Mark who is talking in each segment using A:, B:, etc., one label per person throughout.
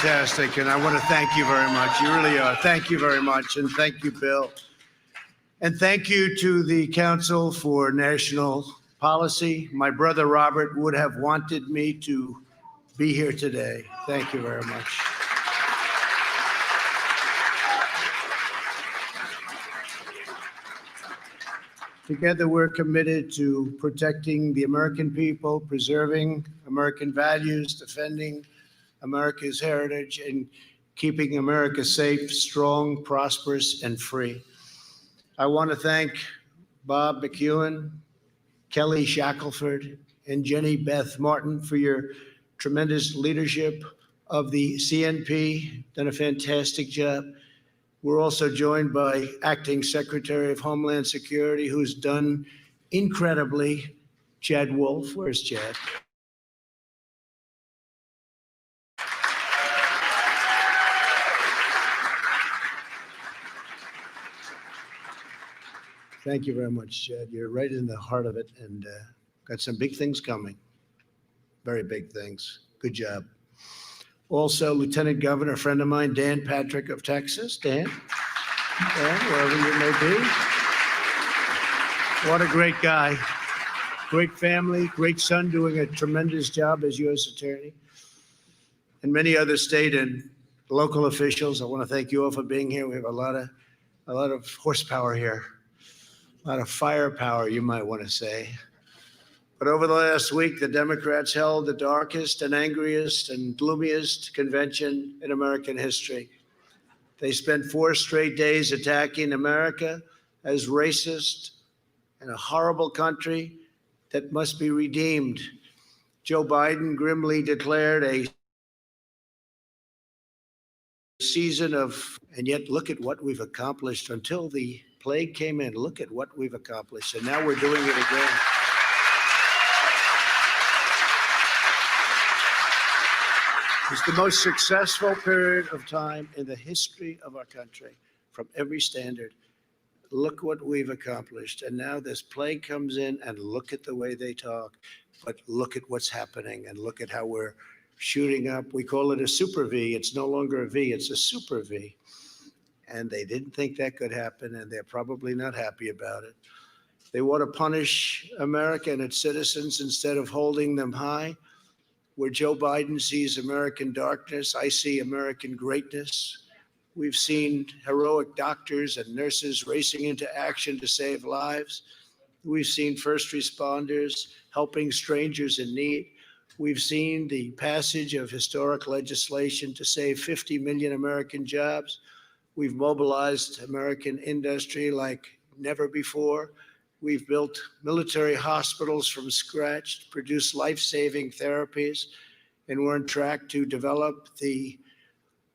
A: Fantastic, and I want to thank you very much. You really are. Thank you very much, and thank you, Bill. And thank you to the Council for National Policy. My brother Robert would have wanted me to be here today. Thank you very much. Together, we're committed to protecting the American people, preserving American values, defending America's heritage, and keeping America safe, strong, prosperous, and free. I want to thank Bob McEwen, Kelly Shackelford, and Jenny Beth Martin for your tremendous leadership of the CNP. Done a fantastic job. We're also joined by Acting Secretary of Homeland Security, who's done incredibly, Chad Wolf. Where's Chad? Thank you very much, Chad. You're right in the heart of it, and got some big things coming. Very big things. Good job. Also, Lieutenant Governor, a friend of mine, Dan Patrick of Texas. Dan, wherever you may be. What a great guy. Great family, great son, doing a tremendous job as U.S. Attorney. And many other state and local officials. I want to thank you all for being here. We have a lot of horsepower here. A lot of firepower, you might want to say. But over the last week, the Democrats held the darkest and angriest and gloomiest convention in American history. They spent 4 straight days attacking America as racist and a horrible country that must be redeemed. Joe Biden grimly declared a season of, and yet look at what we've accomplished until the plague came in. Look at what we've accomplished. And now we're doing it again. It's the most successful period of time in the history of our country from every standard. Look what we've accomplished. And now this plague comes in, and look at the way they talk. But look at what's happening, and look at how we're shooting up. We call it a super V. It's no longer a V, it's a super V. And they didn't think that could happen, and they're probably not happy about it. They want to punish America and its citizens instead of holding them high. Where Joe Biden sees American darkness, I see American greatness. We've seen heroic doctors and nurses racing into action to save lives. We've seen first responders helping strangers in need. We've seen the passage of historic legislation to save 50 million American jobs. We've mobilized American industry like never before. We've built military hospitals from scratch to produce life-saving therapies, and we're on track to develop the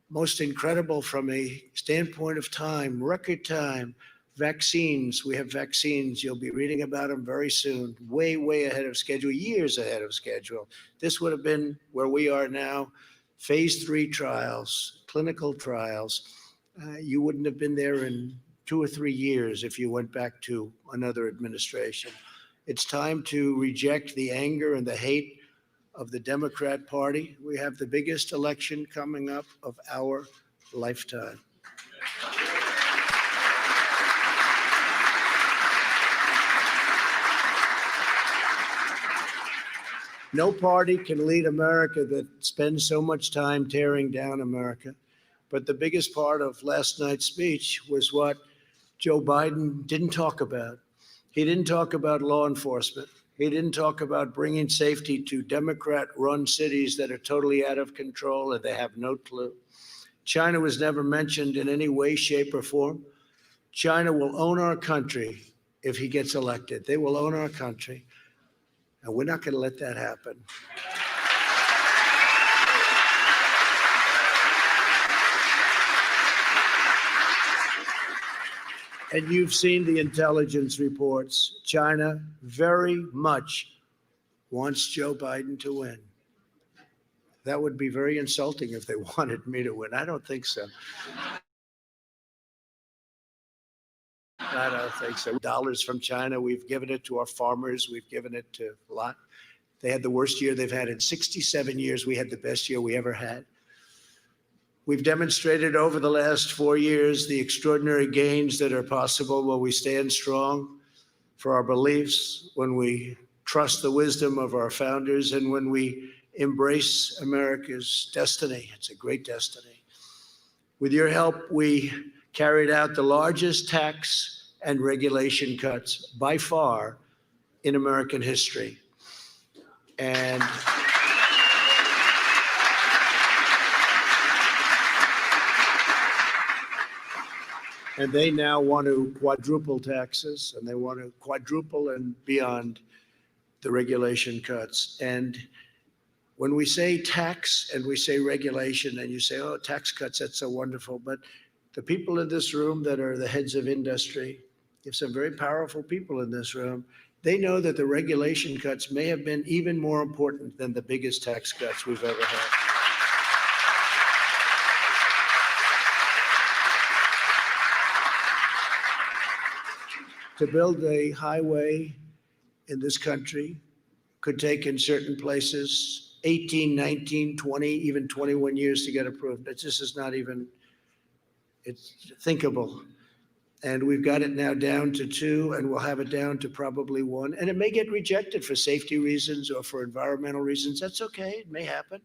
A: most incredible, from a standpoint of time, record time, vaccines. We have vaccines. You'll be reading about them very soon, way, way ahead of schedule, years ahead of schedule. This would have been where we are now, phase 3 trials, clinical trials. You wouldn't have been there in 2 or 3 years if you went back to another administration. It's time to reject the anger and the hate of the Democrat Party. We have the biggest election coming up of our lifetime. No party can lead America that spends so much time tearing down America. But the biggest part of last night's speech was what Joe Biden didn't talk about. He didn't talk about law enforcement. He didn't talk about bringing safety to Democrat-run cities that are totally out of control and they have no clue. China was never mentioned in any way, shape, or form. China will own our country if he gets elected. They will own our country, and we're not going to let that happen. And you've seen the intelligence reports. China very much wants Joe Biden to win. That would be very insulting if they wanted me to win. I don't think so. I don't think so. Dollars from China, we've given it to our farmers. We've given it to a lot. They had the worst year they've had in 67 years. We had the best year we ever had. We've demonstrated over the last 4 years the extraordinary gains that are possible when we stand strong for our beliefs, when we trust the wisdom of our founders, and when we embrace America's destiny. It's a great destiny. With your help, we carried out the largest tax and regulation cuts by far in American history. And they now want to quadruple taxes, and they want to quadruple and beyond the regulation cuts. And when we say tax and we say regulation, and you say, oh, tax cuts, that's so wonderful. But the people in this room that are the heads of industry, you have some very powerful people in this room, they know that the regulation cuts may have been even more important than the biggest tax cuts we've ever had. To build a highway in this country could take, in certain places, 18, 19, 20, even 21 years to get approved. It just is not even, it's thinkable. And we've got it now down to 2, and we'll have it down to probably 1. And it may get rejected for safety reasons or for environmental reasons. That's okay, it may happen.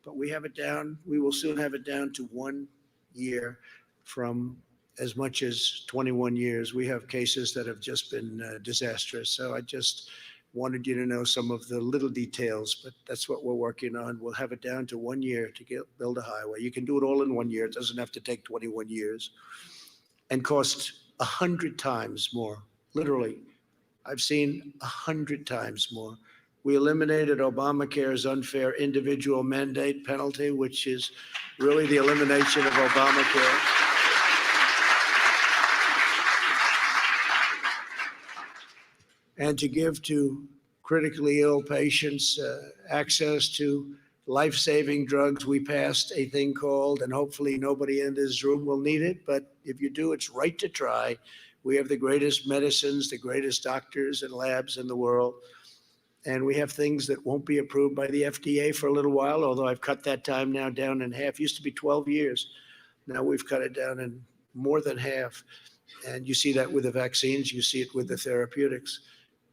A: But we have it down, we will soon have it down to 1 year from as much as 21 years. We have cases that have just been disastrous. So I just wanted you to know some of the little details, but that's what we're working on. We'll have it down to 1 year to build a highway. You can do it all in 1 year. It doesn't have to take 21 years and cost 100 times more. Literally, I've seen 100 times more. We eliminated Obamacare's unfair individual mandate penalty, which is really the elimination of Obamacare. And to give to critically ill patients access to life-saving drugs. We passed a thing called, and hopefully nobody in this room will need it, but if you do, it's right to try. We have the greatest medicines, the greatest doctors and labs in the world. And we have things that won't be approved by the FDA for a little while, although I've cut that time now down in half. It used to be 12 years. Now we've cut it down in more than half. And you see that with the vaccines, you see it with the therapeutics.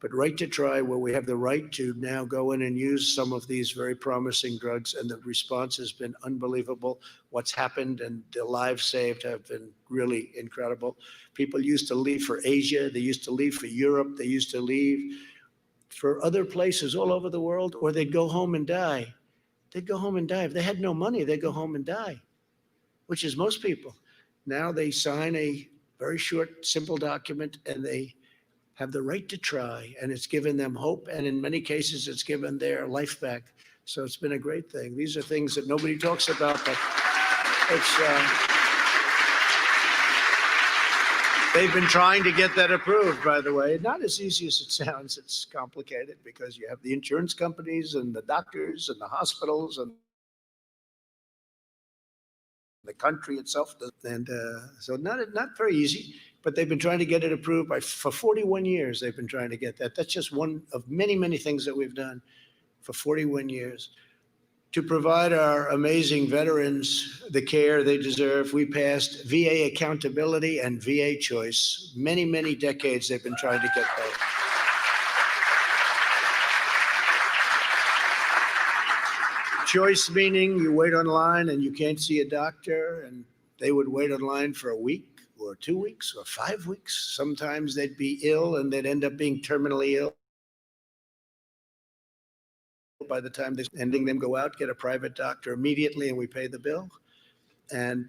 A: But right to try, where we have the right to now go in and use some of these very promising drugs, and the response has been unbelievable. What's happened and the lives saved have been really incredible. People used to leave for Asia, they used to leave for Europe, they used to leave for other places all over the world, or they'd go home and die. They'd go home and die. If they had no money, they'd go home and die, which is most people. Now they sign a very short, simple document, and they have the right to try, and it's given them hope, and in many cases, it's given their life back. So it's been a great thing. These are things that nobody talks about, but it's, they've been trying to get that approved, by the way. Not as easy as it sounds. It's complicated because you have the insurance companies and the doctors and the hospitals and the country itself. And so not very easy. But they've been trying to get it approved for 41 years. They've been trying to get that. That's just one of many, many things that we've done for 41 years. To provide our amazing veterans the care they deserve, we passed VA accountability and VA choice. Many, many decades they've been trying to get that. Choice meaning you wait online and you can't see a doctor, and they would wait online for a week, or 2 weeks, or 5 weeks. Sometimes they'd be ill and they'd end up being terminally ill. By the time they're ending, them go out, get a private doctor immediately, and we pay the bill. And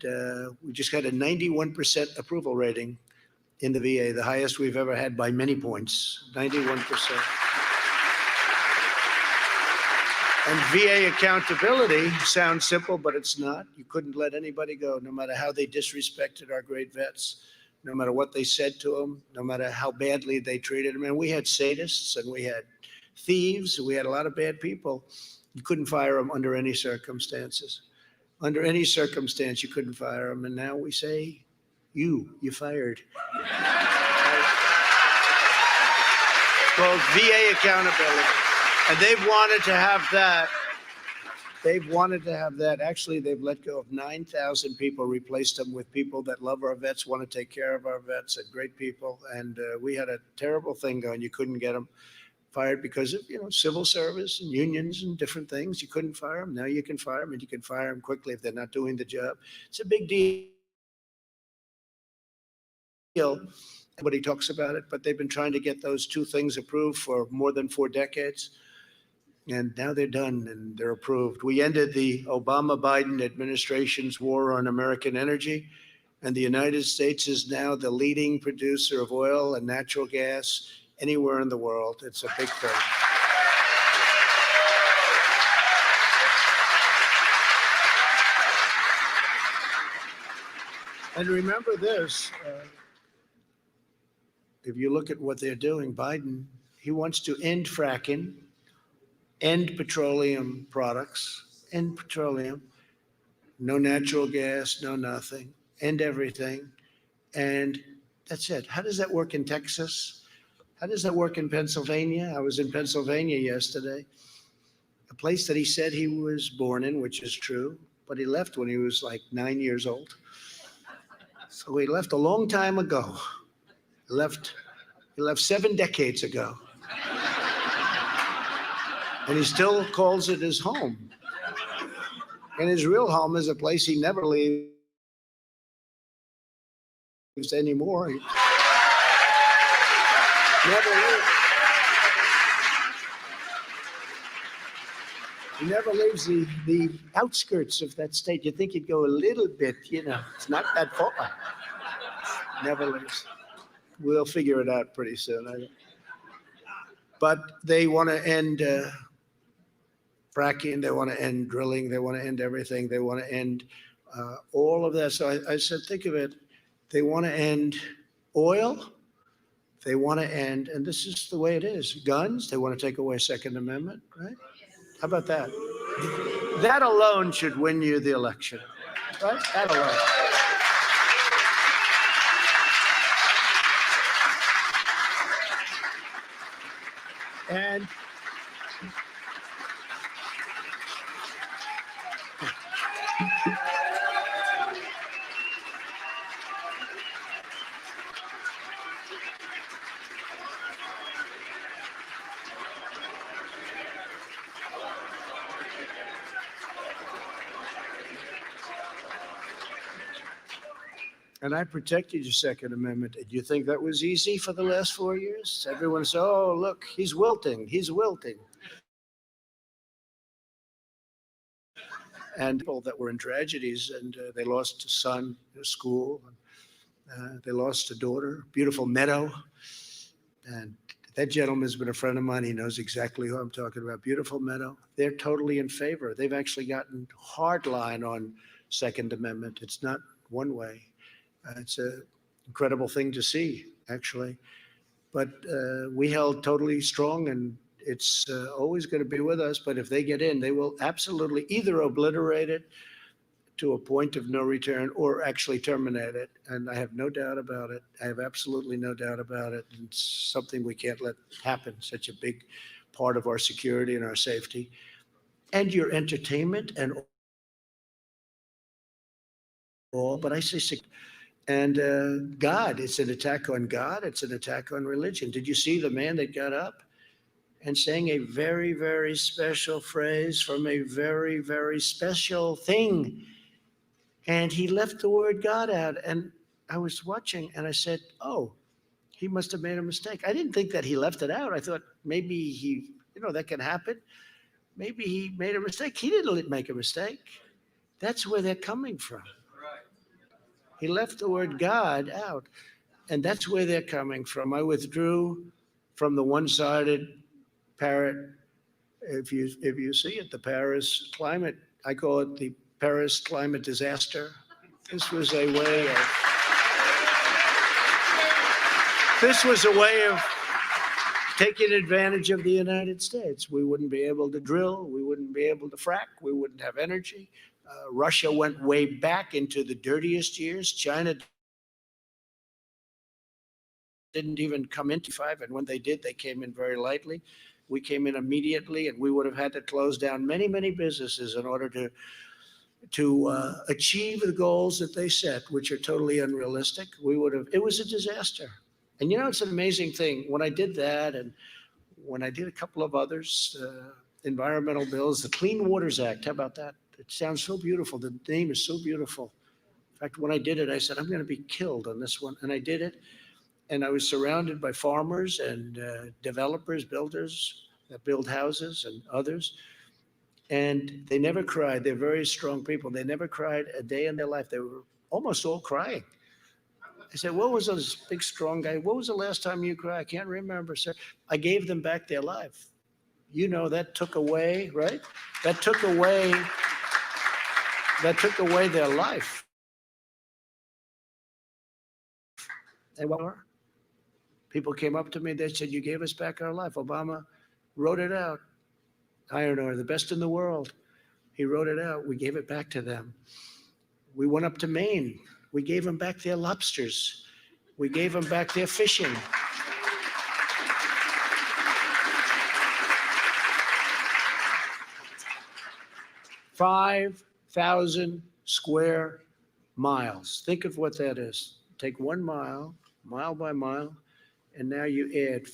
A: we just got a 91% approval rating in the VA, the highest we've ever had by many points, 91%. And VA accountability sounds simple, but it's not. You couldn't let anybody go, no matter how they disrespected our great vets, no matter what they said to them, no matter how badly they treated them. And we had sadists, and we had thieves, we had a lot of bad people. You couldn't fire them under any circumstances. Under any circumstance, you couldn't fire them. And now we say, you're fired. Called VA accountability. And they've wanted to have that They've wanted to have that. Actually, they've let go of 9,000 people, replaced them with people that love our vets, want to take care of our vets, and great people. And we had a terrible thing going. You couldn't get them fired because of, civil service and unions and different things. You couldn't fire them. Now you can fire them, and you can fire them quickly if they're not doing the job. It's a big deal. Everybody talks about it, but they've been trying to get those two things approved for more than 4 decades. And now they're done and they're approved. We ended the Obama-Biden administration's war on American energy, and the United States is now the leading producer of oil and natural gas anywhere in the world. It's a big thing. And remember this, if you look at what they're doing, Biden, he wants to end fracking, end petroleum products, end petroleum, no natural gas, no nothing, end everything. And that's it. How does that work in Texas? How does that work in Pennsylvania? I was in Pennsylvania yesterday, a place that he said he was born in, which is true, but he left when he was like 9 years old. So he left a long time ago. He left 7 decades ago. And he still calls it his home. And his real home is a place he never leaves anymore. He never leaves. He never leaves the outskirts of that state. You think he'd go a little bit, it's not that far. Never leaves. We'll figure it out pretty soon. But they want to end fracking, they want to end drilling, they want to end everything, they want to end all of that. So I said, think of it, they want to end oil, they want to end, and this is the way it is, guns, they want to take away Second Amendment, right? How about that? That alone should win you the election, right? That alone. And I protected your Second Amendment. Do you think that was easy for the last 4 years? Everyone said, oh, look, he's wilting, he's wilting. And people that were in tragedies, and they lost a son in a school, they lost a daughter, beautiful meadow. And that gentleman's been a friend of mine. He knows exactly who I'm talking about. Beautiful meadow. They're totally in favor. They've actually gotten hard line on Second Amendment. It's not one way. It's an incredible thing to see, actually. But we held totally strong, and it's always going to be with us. But if they get in, they will absolutely either obliterate it to a point of no return or actually terminate it. And I have no doubt about it. I have absolutely no doubt about it. It's something we can't let happen, such a big part of our security and our safety. And your entertainment and all, but I say and God, it's an attack on God. It's an attack on religion. Did you see the man that got up and sang a very, very special phrase from a very, very special thing? And he left the word God out. And I was watching and I said, oh, he must have made a mistake. I didn't think that he left it out. I thought maybe he, that can happen. Maybe he made a mistake. He didn't make a mistake. That's where they're coming from. He left the word God out, and that's where they're coming from. I withdrew from the one-sided parrot. If you see it, the Paris climate, I call it the Paris climate disaster. This was a way of taking advantage of the United States. We wouldn't be able to drill. We wouldn't be able to frack. We wouldn't have energy. Russia went way back into the dirtiest years. China didn't even come into 5, and when they did, they came in very lightly. We came in immediately, and we would have had to close down many, many businesses in order to achieve the goals that they set, which are totally unrealistic. It was a disaster. And it's an amazing thing. When I did that, and when I did a couple of others, environmental bills, the Clean Waters Act, how about that? It sounds so beautiful. The name is so beautiful. In fact, when I did it, I said, I'm going to be killed on this one. And I did it. And I was surrounded by farmers and developers, builders that build houses and others. And they never cried. They're very strong people. They never cried a day in their life. They were almost all crying. I said, what was this big, strong guy? What was the last time you cried? I can't remember, sir. I gave them back their life. That took away, right? That took away their life. And what more? People came up to me, they said, you gave us back our life. Obama wrote it out. Iron ore, the best in the world. He wrote it out. We gave it back to them. We went up to Maine. We gave them back their lobsters. We gave them back their fishing. $5,000 square miles. Think of what that is. Take 1 mile, mile by mile, and now you add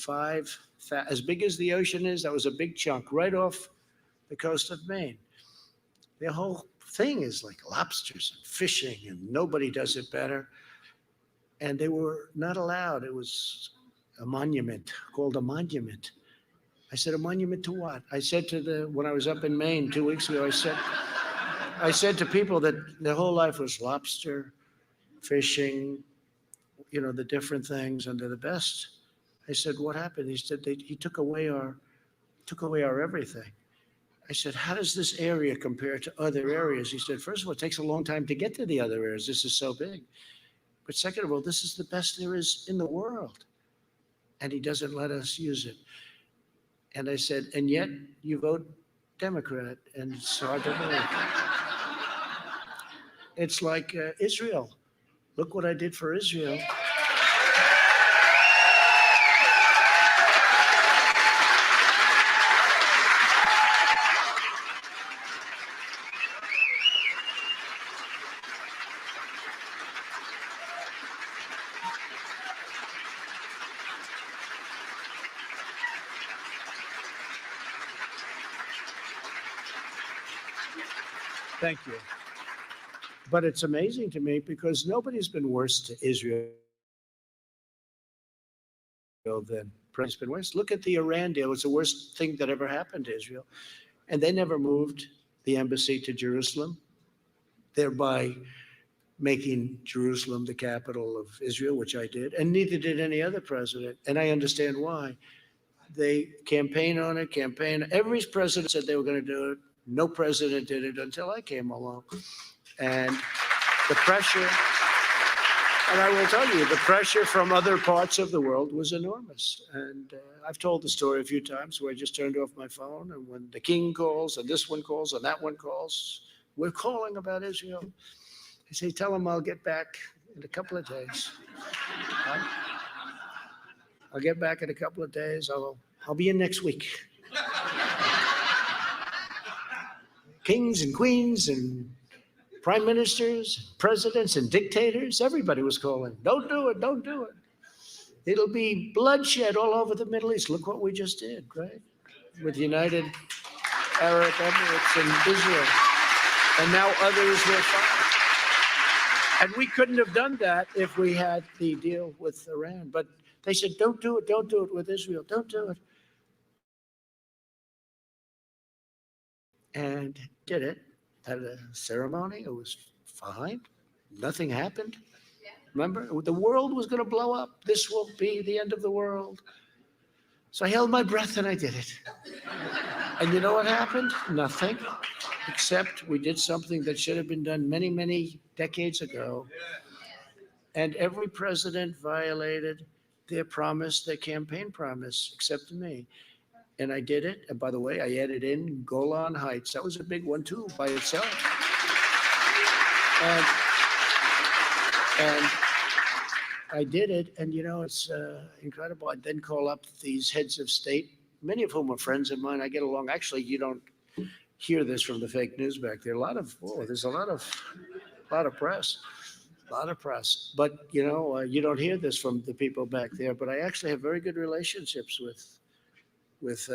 A: as big as the ocean is, that was a big chunk right off the coast of Maine. The whole thing is like lobsters and fishing, and nobody does it better. And they were not allowed. It was a monument, called a monument. I said, a monument to what? I said when I was up in Maine 2 weeks ago, I said to people that their whole life was lobster, fishing, the different things, and they're the best. I said, what happened? He said, he took away our everything. I said, how does this area compare to other areas? He said, first of all, it takes a long time to get to the other areas. This is so big. But second of all, this is the best there is in the world. And he doesn't let us use it. And I said, and yet you vote Democrat, and it's hard to believe. It's like Israel. Look what I did for Israel. Thank you. But it's amazing to me because nobody's been worse to Israel than President's been worse. Look at the Iran deal. It's the worst thing that ever happened to Israel. And they never moved the embassy to Jerusalem, thereby making Jerusalem the capital of Israel, which I did, and neither did any other president. And I understand why. They campaign on it, Every president said they were going to do it. No president did it until I came along. And the pressure, and I will tell you, the pressure from other parts of the world was enormous. And I've told the story a few times where I just turned off my phone, and when the king calls, and this one calls, and that one calls, we're calling about Israel. I say, tell him I'll get back in a couple of days. I'll get back in a couple of days. I'll be in next week. Kings and queens and prime ministers, presidents and dictators, everybody was calling, don't do it, don't do it. It'll be bloodshed all over the Middle East. Look what we just did, right? With the United Arab Emirates and Israel. And now others will follow. And we couldn't have done that if we had the deal with Iran. But they said, don't do it with Israel, don't do it. And did it. Had a ceremony. It was fine. Nothing happened. Remember, the world was going to blow up. This will be the end of the world. So I held my breath and I did it. And you know what happened? Nothing, except we did something that should have been done many, many decades ago. And every president violated their promise, their campaign promise, except me. And I did it. And by the way, I added in Golan Heights. That was a big one, too, by itself. And I did it. And, it's incredible. I'd then call up these heads of state many of whom are friends of mine. I get along. Actually, you don't hear this from the fake news back there. There's a lot of press, a lot of press. But you don't hear this from the people back there. But I actually have very good relationships with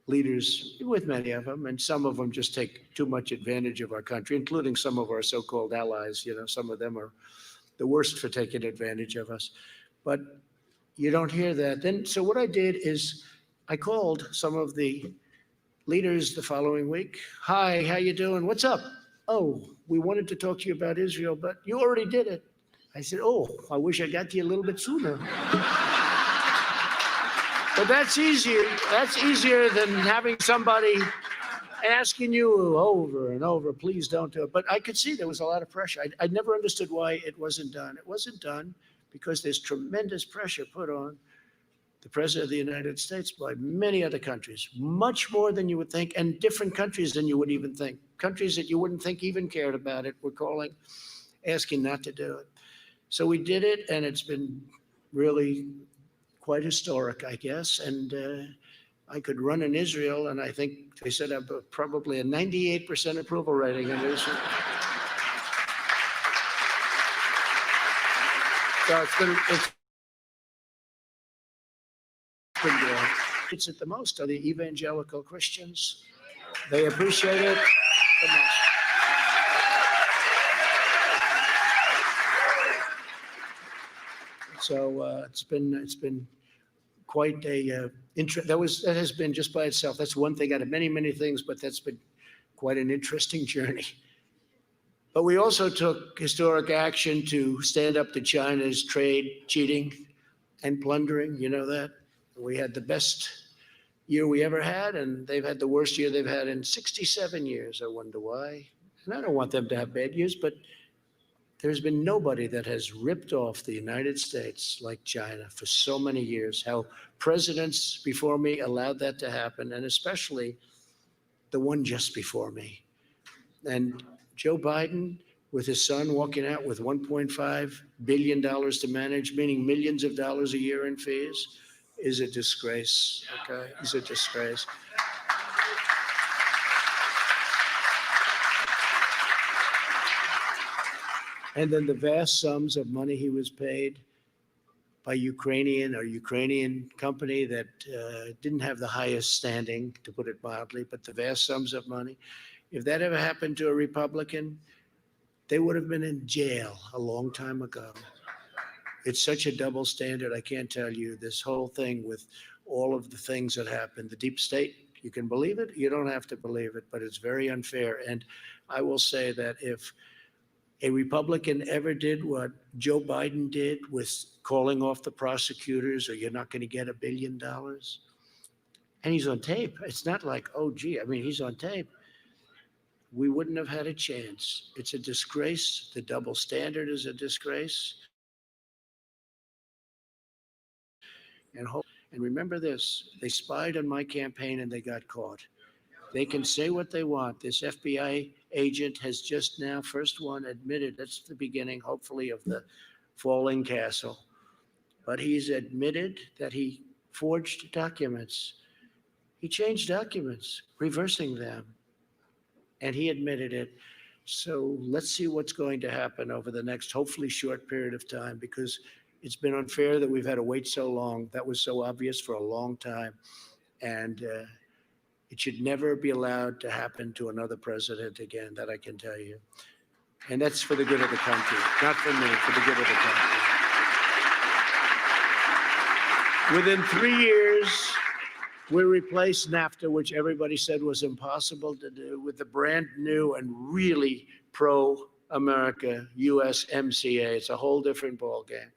A: leaders, with many of them, and some of them just take too much advantage of our country, including some of our so-called allies. Some of them are the worst for taking advantage of us. But you don't hear that. So what I did is I called some of the leaders the following week. Hi, how you doing? What's up? Oh, we wanted to talk to you about Israel, but you already did it. I said, oh, I wish I got to you a little bit sooner. But that's easier. That's easier than having somebody asking you over and over, please don't do it. But I could see there was a lot of pressure. I never understood why it wasn't done. It wasn't done because there's tremendous pressure put on the President of the United States by many other countries, much more than you would think, and different countries than you would even think. Countries that you wouldn't think even cared about it were calling, asking not to do it. So we did it, and it's been really quite historic, I guess. And I could run in Israel, and I think they said I've probably a 98% approval rating in Israel. So it's been good. It's at the most are the evangelical Christians. They appreciate it the most. So it's been quite a that has been just by itself. That's one thing out of many, many things, but that's been quite an interesting journey. But we also took historic action to stand up to China's trade cheating and plundering. You know that. We had the best year we ever had, and they've had the worst year they've had in 67 years. I wonder why. And I don't want them to have bad years, but there's been nobody that has ripped off the United States like China for so many years. How presidents before me allowed that to happen, and especially the one just before me. And Joe Biden, with his son walking out with $1.5 billion to manage, meaning millions of dollars a year in fees, is a disgrace, okay? Is a disgrace. And then the vast sums of money he was paid by Ukrainian company that didn't have the highest standing, to put it mildly, but the vast sums of money. If that ever happened to a Republican, they would have been in jail a long time ago. It's such a double standard. I can't tell you this whole thing with all of the things that happened. The deep state, you can believe it. You don't have to believe it, but it's very unfair. And I will say that if a Republican ever did what Joe Biden did with calling off the prosecutors, or you're not going to get $1 billion, and he's on tape. It's not like, oh, gee, I mean, he's on tape. We wouldn't have had a chance. It's a disgrace. The double standard is a disgrace. And remember this, they spied on my campaign and they got caught. They can say what they want. This FBI agent has just now, first one, admitted, that's the beginning, hopefully, of the falling castle. But he's admitted that he forged documents. He changed documents, reversing them. And he admitted it. So let's see what's going to happen over the next, hopefully, short period of time, because it's been unfair that we've had to wait so long. That was so obvious for a long time. And it should never be allowed to happen to another president again, that I can tell you. And that's for the good of the country, not for me, for the good of the country. Within 3 years, we replaced NAFTA, which everybody said was impossible to do, with the brand new and really pro-America USMCA. It's a whole different ballgame.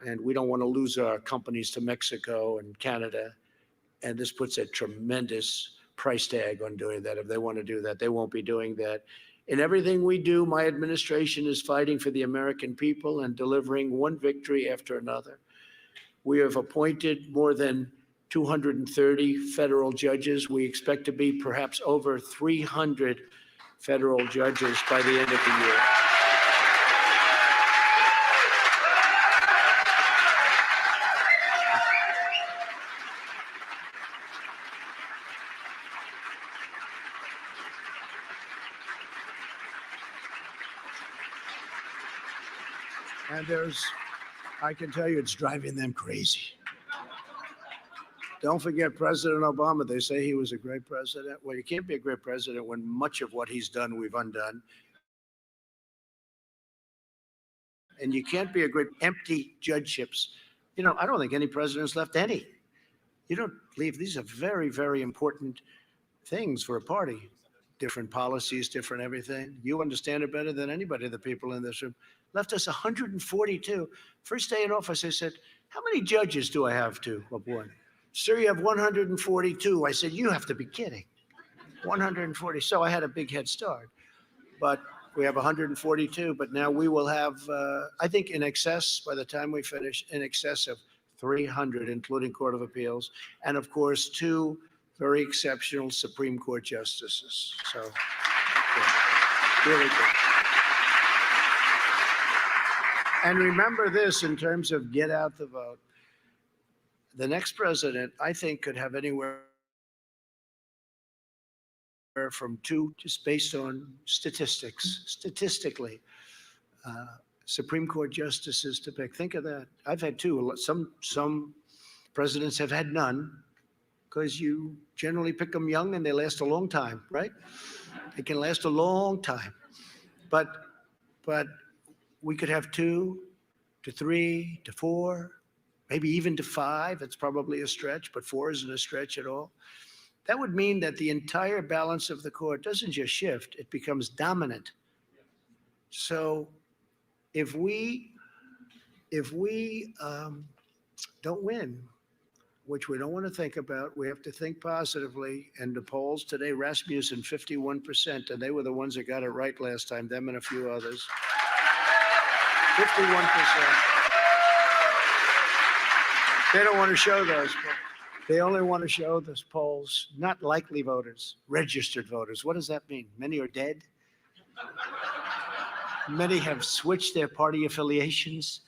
A: And we don't want to lose our companies to Mexico and Canada. And this puts a tremendous price tag on doing that. If they want to do that, they won't be doing that. In everything we do, my administration is fighting for the American people and delivering one victory after another. We have appointed more than 230 federal judges. We expect to be perhaps over 300 federal judges by the end of the year. And I can tell you, it's driving them crazy. Don't forget President Obama. They say he was a great president. Well, you can't be a great president when much of what he's done, we've undone. And you can't be a great empty judgeships. I don't think any president's left any. You don't leave. These are very, very important things for a party. Different policies, different everything. You understand it better than anybody, the people in this room. Left us 142. First day in office, I said, how many judges do I have to appoint? Sir, you have 142. I said, you have to be kidding. 140. So I had a big head start. But we have 142, but now we will have, I think, in excess, by the time we finish, in excess of 300, including Court of Appeals, and of course, 2 very exceptional Supreme Court justices. So, yeah, really good. And remember this in terms of get out the vote. The next president, I think, could have anywhere from 2, just based on statistically, Supreme Court justices to pick. Think of that. I've had 2. Some presidents have had none because you generally pick them young and they last a long time, right? They can last a long time. But we could have 2 to 3 to 4, maybe even to 5. It's probably a stretch, but 4 isn't a stretch at all. That would mean that the entire balance of the court doesn't just shift, it becomes dominant. So if we don't win, which we don't want to think about, we have to think positively. And the polls today, Rasmussen, 51%, and they were the ones that got it right last time, them and a few others. 51%. They don't want to show those. They only want to show those polls, not likely voters, registered voters. What does that mean? Many are dead. Many have switched their party affiliations,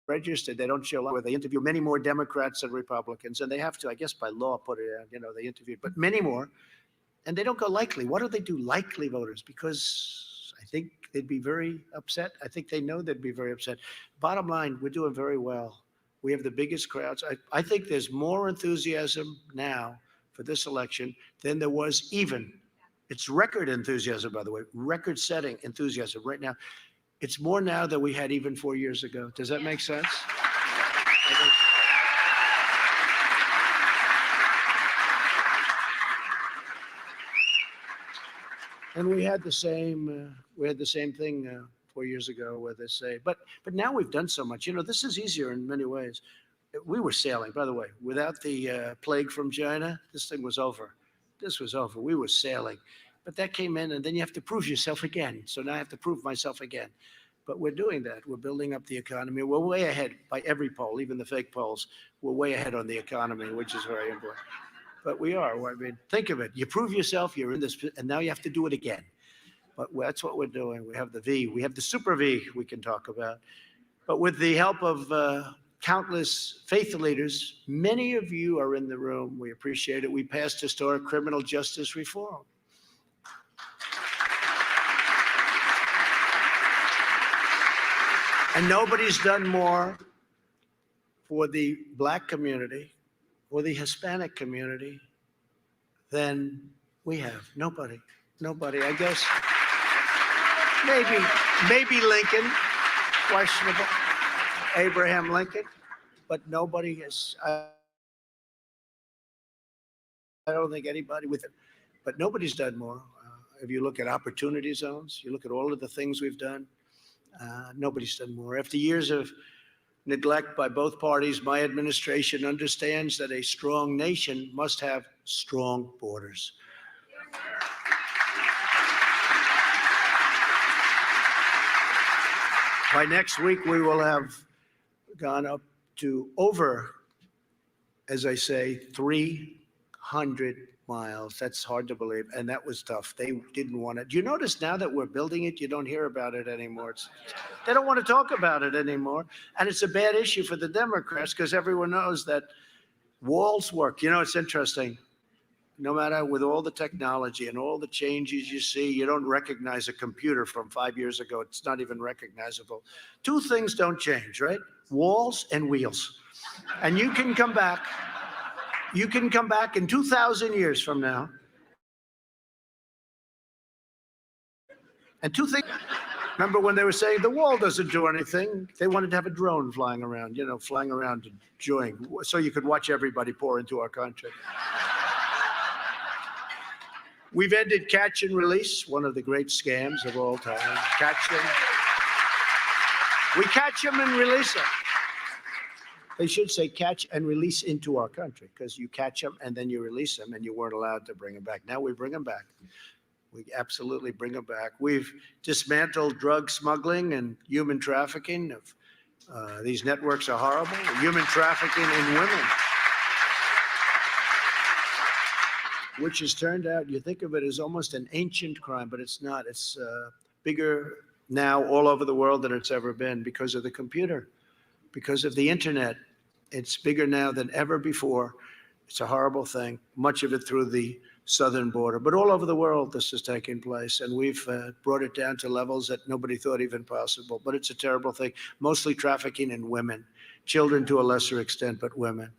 A: registered. They don't show up. Where they interview many more Democrats than Republicans, and they have to, I guess, by law, put it out. They interviewed, but many more, and they don't go likely. Why do they do likely voters? Because I think they'd be very upset. I think they know they'd be very upset. Bottom line, we're doing very well. We have the biggest crowds. I think there's more enthusiasm now for this election than there was even. It's record enthusiasm, by the way, record-setting enthusiasm right now. It's more now than we had even 4 years ago. Does that make sense? And we had the same thing 4 years ago where they say, but now we've done so much. This is easier in many ways. We were sailing, by the way, without the plague from China. This thing was over. This was over. We were sailing. But that came in, and then you have to prove yourself again. So now I have to prove myself again. But we're doing that. We're building up the economy. We're way ahead by every poll, even the fake polls. We're way ahead on the economy, which is very important. But we are. I mean, think of it. You prove yourself, you're in this, and now you have to do it again. But that's what we're doing. We have the V. We have the super V we can talk about. But with the help of countless faith leaders, many of you are in the room. We appreciate it. We passed historic criminal justice reform. And nobody's done more for the Black community or the Hispanic community than we have. Nobody. I guess maybe Lincoln, questionable, Abraham Lincoln, but nobody has. I don't think anybody with it, but nobody's done more. If you look at opportunity zones, you look at all of the things we've done. Nobody's done more. After years of neglect by both parties, my administration understands that a strong nation must have strong borders. By next week, we will have gone up to over, as I say, 300 miles. That's hard to believe, and that was tough. They didn't want it. Do you notice now that we're building it, you don't hear about it anymore? They don't want to talk about it anymore, and it's a bad issue for the Democrats because everyone knows that walls work. It's interesting. no matter with all the technology and all the changes you see, you don't recognize a computer from 5 years ago. It's not even recognizable. Two things don't change, right? Walls and wheels. And you can come back. You can come back in 2,000 years from now. And two things. Remember when they were saying the wall doesn't do anything? They wanted to have a drone flying around, flying around enjoying, so you could watch everybody pour into our country. We've ended catch and release, one of the great scams of all time. Catch them. We catch them and release them. They should say catch and release into our country, because you catch them and then you release them, and you weren't allowed to bring them back. Now we bring them back. We absolutely bring them back. We've dismantled drug smuggling and human trafficking. These networks are horrible. Human trafficking in women, which has turned out, you think of it as almost an ancient crime, but it's not. It's bigger now all over the world than it's ever been because of the computer, because of the internet. It's bigger now than ever before. It's a horrible thing, much of it through the southern border. But all over the world, this is taking place, and we've brought it down to levels that nobody thought even possible. But it's a terrible thing, mostly trafficking in women, children to a lesser extent, but women.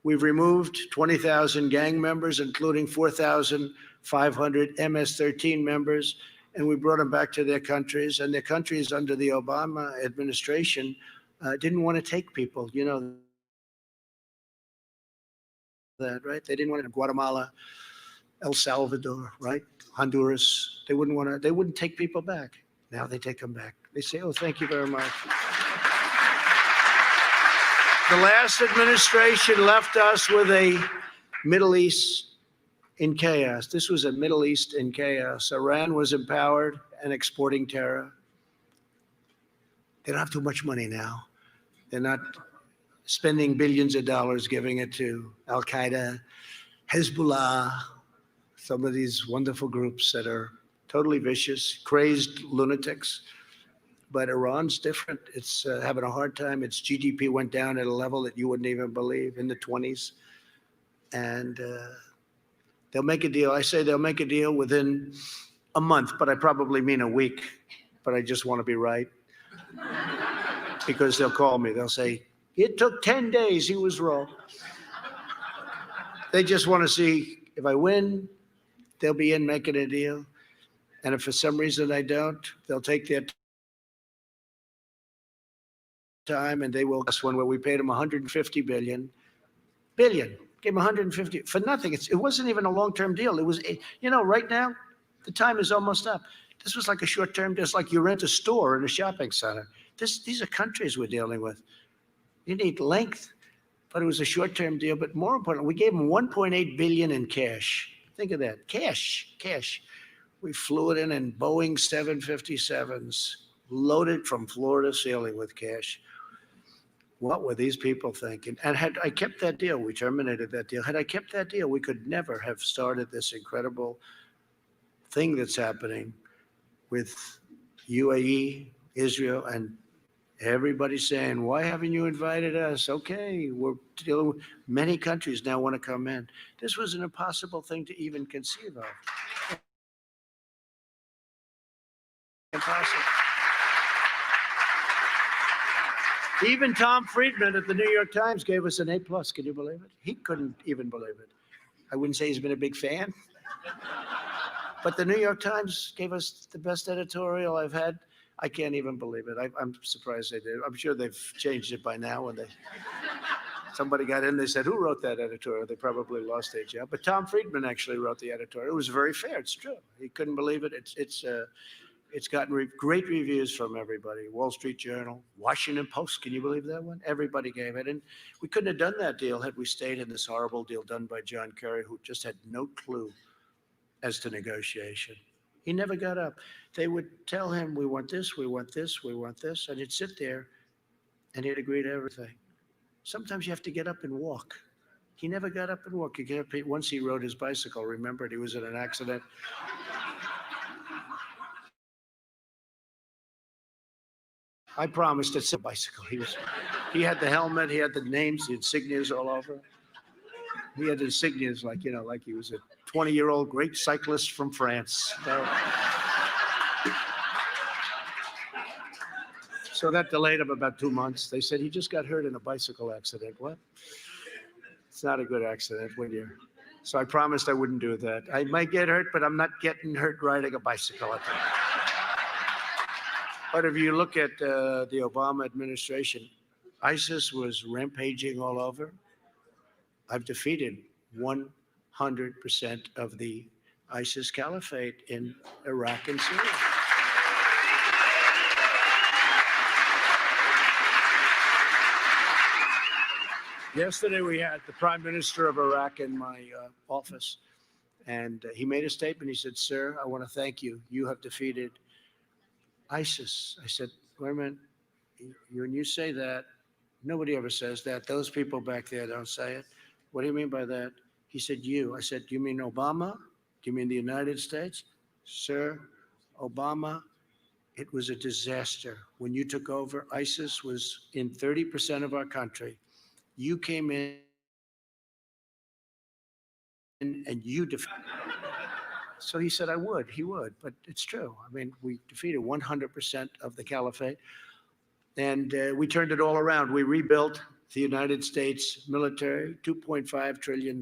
A: We've removed 20,000 gang members, including 4,500 MS-13 members, and we brought them back to their countries. And their countries under the Obama administration didn't want to take people, that, right? They didn't want to. Guatemala, El Salvador, right? Honduras. They wouldn't take people back. Now they take them back. They say, oh, thank you very much. The last administration left us with a Middle East in chaos. This was a Middle East in chaos. Iran was empowered and exporting terror. They don't have too much money now. They're not spending billions of dollars giving it to Al-Qaeda, Hezbollah, some of these wonderful groups that are totally vicious, crazed lunatics. But Iran's different. It's having a hard time. Its GDP went down at a level that you wouldn't even believe, in the 20s. And they'll make a deal. I say they'll make a deal within a month, but I probably mean a week. But I just want to be right. Because they'll call me. They'll say, it took 10 days. He was wrong. They just want to see if I win, they'll be in making a deal. And if for some reason I don't, they'll take their time and they will. This one where we paid them 150 billion. Gave them 150 for nothing. It wasn't even a long-term deal. It was, right now, the time is almost up. This was like a short-term, just like you rent a store in a shopping center. These are countries we're dealing with. You need length, but it was a short-term deal. But more importantly, we gave them 1.8 billion in cash. Think of that, cash. We flew it in Boeing 757s, loaded from floor to ceiling with cash. What were these people thinking? And had I kept that deal, we terminated that deal. Had I kept that deal, we could never have started this incredible thing that's happening with UAE, Israel, and everybody saying, why haven't you invited us? Okay, we're dealing with many countries now want to come in. This was an impossible thing to even conceive of. Impossible. Even Tom Friedman at the New York Times gave us an A+. Can you believe it? He couldn't even believe it. I wouldn't say he's been a big fan, but the New York Times gave us the best editorial I've had. I can't even believe it. I'm surprised they did. I'm sure they've changed it by now. When somebody got in, they said, who wrote that editorial? They probably lost their job. But Tom Friedman actually wrote the editorial. It was very fair. It's true. He couldn't believe it. It's gotten great reviews from everybody. Wall Street Journal, Washington Post. Can you believe that one? Everybody gave it. And we couldn't have done that deal had we stayed in this horrible deal done by John Kerry, who just had no clue as to negotiation. He never got up. They would tell him, we want this, we want this, we want this. And he'd sit there and he'd agree to everything. Sometimes you have to get up and walk. He never got up and walked. Once he rode his bicycle, remembered he was in an accident. I promised it's a bicycle. He had the helmet, he had the names, the insignias all over. He had insignias like he was a 20-year-old great cyclist from France. So that delayed him about 2 months. They said he just got hurt in a bicycle accident. What? It's not a good accident when you're. So I promised I wouldn't do that. I might get hurt, but I'm not getting hurt riding a bicycle. But if you look at the Obama administration, ISIS was rampaging all over. I've defeated 100% of the ISIS caliphate in Iraq and Syria. Yesterday, we had the Prime Minister of Iraq in my office, and he made a statement. He said, "Sir, I want to thank you. You have defeated ISIS." I said, "Wait a minute. When you say that, nobody ever says that. Those people back there don't say it. What do you mean by that?" He said, "You." I said, "Do you mean Obama? Do you mean the United States?" "Sir, Obama, it was a disaster. When you took over, ISIS was in 30% of our country. You came in and you defeated." So he said, he would, but it's true. I mean, we defeated 100% of the caliphate, and we turned it all around. We rebuilt the United States military, $2.5 trillion.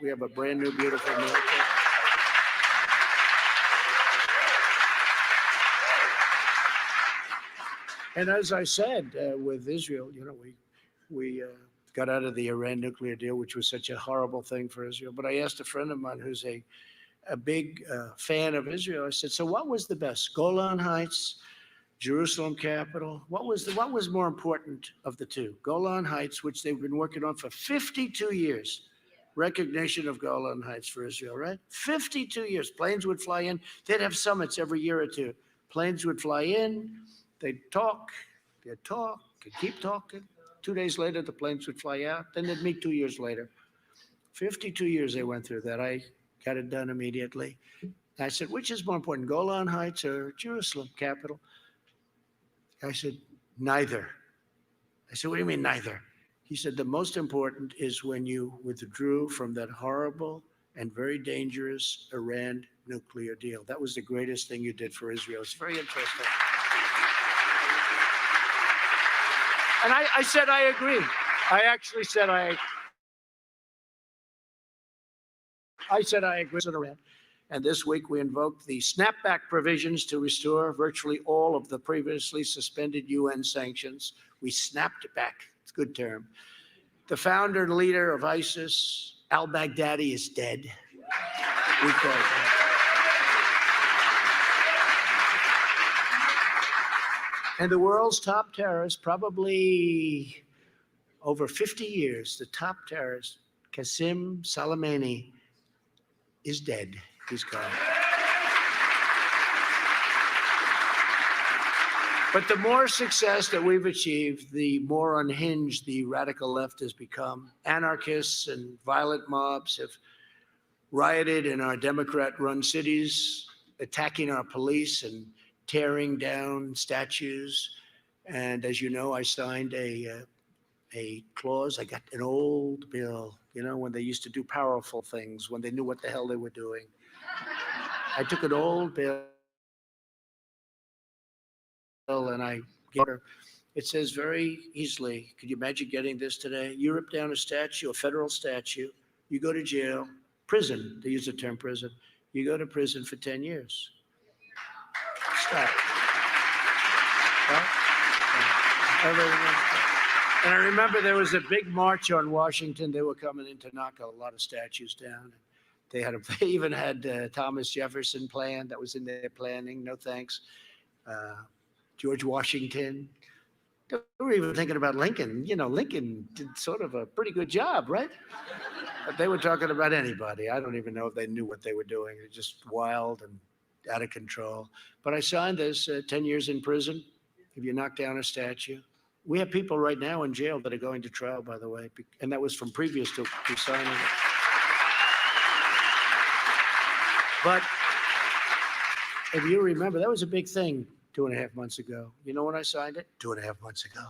A: We have a brand new, beautiful military. And as I said, with Israel, we got out of the Iran nuclear deal, which was such a horrible thing for Israel. But I asked a friend of mine who's a big fan of Israel. I said, "So what was the best? Golan Heights, Jerusalem capital? What was more important of the two? Golan Heights, which they've been working on for 52 years. Recognition of Golan Heights for Israel, right? 52 years. Planes would fly in. They'd have summits every year or two. Planes would fly in. They'd talk. They'd keep talking. 2 days later, the planes would fly out. Then they'd meet 2 years later. 52 years they went through that. I got it done immediately. I said, "Which is more important, Golan Heights or Jerusalem capital?" I said, "Neither." I said, "What do you mean neither?" He said, "The most important is when you withdrew from that horrible and very dangerous Iran nuclear deal. That was the greatest thing you did for Israel." It's very interesting. And I said, "I agree." I actually said, I said, "I agree with Iran." And this week we invoked the snapback provisions to restore virtually all of the previously suspended UN sanctions. We snapped it back. It's a good term. The founder and leader of ISIS, al-Baghdadi, is dead. We call it. And the world's top terrorist, probably over 50 years, the top terrorist, Qasem Soleimani, is dead. He's gone. But the more success that we've achieved, the more unhinged the radical left has become. Anarchists and violent mobs have rioted in our Democrat-run cities, attacking our police and tearing down statues. And as you know, I signed a clause. I got an old bill, when they used to do powerful things, when they knew what the hell they were doing. I took an old bill and I gave her. It says very easily, could you imagine getting this today? You rip down a statue, a federal statue, you go to jail, prison, they use the term prison, you go to prison for 10 years. Stop. Right? And I remember there was a big march on Washington. They were coming in to knock a lot of statues down. They even had Thomas Jefferson planned. That was in their planning. No thanks. George Washington. They were even thinking about Lincoln. Lincoln did sort of a pretty good job, right? But they were talking about anybody. I don't even know if they knew what they were doing. They're just wild and out of control. But I signed this 10 years in prison if you knock down a statue. We have people right now in jail that are going to trial, by the way, and that was from previous to signing it. But if you remember, that was a big thing 2.5 months ago. You know when I signed it? 2.5 months ago.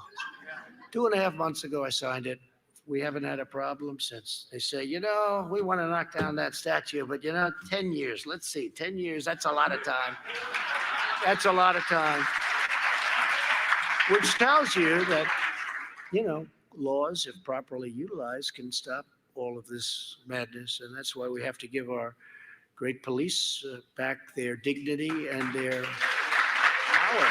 A: 2.5 months ago, I signed it. we haven't had a problem since. They say, you know, we want to knock down that statue, but you know, 10 years, let's see, 10 years, that's a lot of time. That's a lot of time. Which tells you that, you know, laws, if properly utilized, can stop all of this madness. And that's why we have to give our great police back their dignity and their power.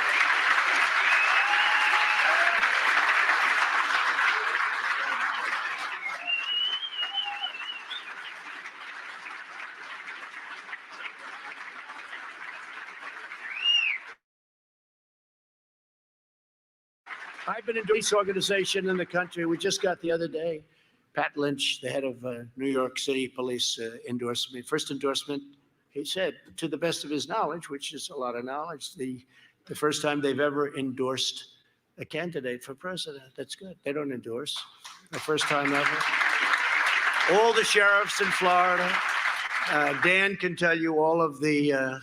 A: I've been in police organization in the country. We just got the other day, Pat Lynch, the head of New York City Police, endorsed me. First endorsement, he said, to the best of his knowledge, which is a lot of knowledge, the first time they've ever endorsed a candidate for president. That's good. They don't endorse. The first time ever. All the sheriffs in Florida. Dan can tell you all of the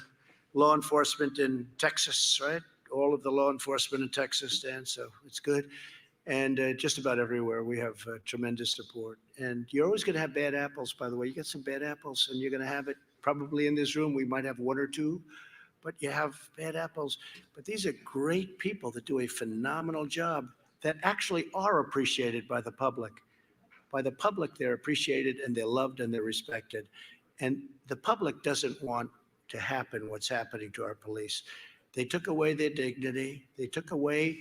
A: law enforcement in Texas, right? All of the law enforcement in Texas, Dan, so it's good. And just about everywhere, we have tremendous support. And you're always going to have bad apples, by the way. You get some bad apples, and you're going to have it probably in this room. We might have one or two, but you have bad apples. But these are great people that do a phenomenal job that actually are appreciated by the public. By the public, they're appreciated, and they're loved, and they're respected. And the public doesn't want to happen what's happening to our police. They took away their dignity. They took away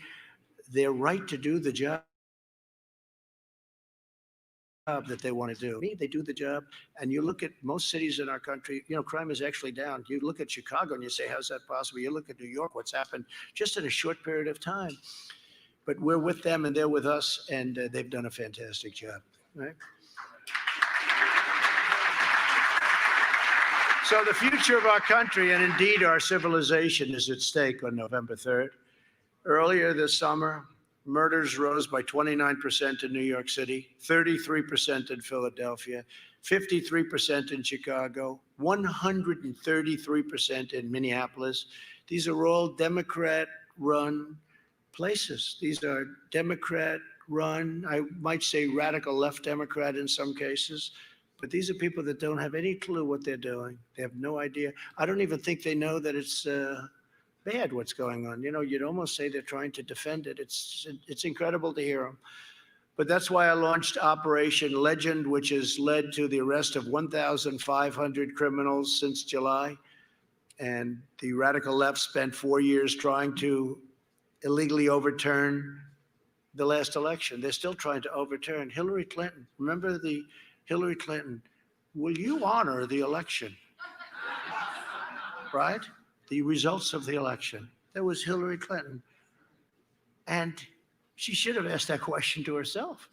A: their right to do the job that they want to do. They do the job. And you look at most cities in our country, you know, crime is actually down. You look at Chicago and you say, how's that possible? You look at New York, what's happened just in a short period of time. But we're with them and they're with us, and they've done a fantastic job, right? So the future of our country, and indeed our civilization, is at stake on November 3rd. Earlier this summer, murders rose by 29% in New York City, 33% in Philadelphia, 53% in Chicago, 133% in Minneapolis. These are all Democrat-run places. These are Democrat-run, I might say radical left Democrat in some cases. But these are people that don't have any clue what they're doing. They have no idea. I don't even think they know that it's bad what's going on. You know, you'd almost say they're trying to defend it. It's incredible to hear them. But that's why I launched Operation Legend, which has led to the arrest of 1,500 criminals since July. And the radical left spent 4 years trying to illegally overturn the last election. They're still trying to overturn Hillary Clinton. Remember the Hillary Clinton, will you honor the election? Right? The results of the election. That was Hillary Clinton. And she should have asked that question to herself.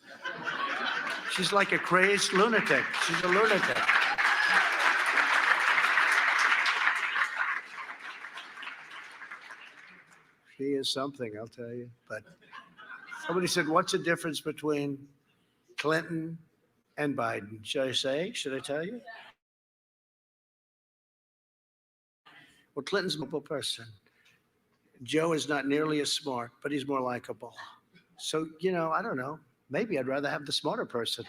A: She's like a crazed lunatic. She's a lunatic. She is something, I'll tell you. But somebody said, what's the difference between Clinton and Biden? Should I say? Should I tell you? Well, Clinton's a simple person. Joe is not nearly as smart, but he's more likable. So, you know, I don't know. Maybe I'd rather have the smarter person.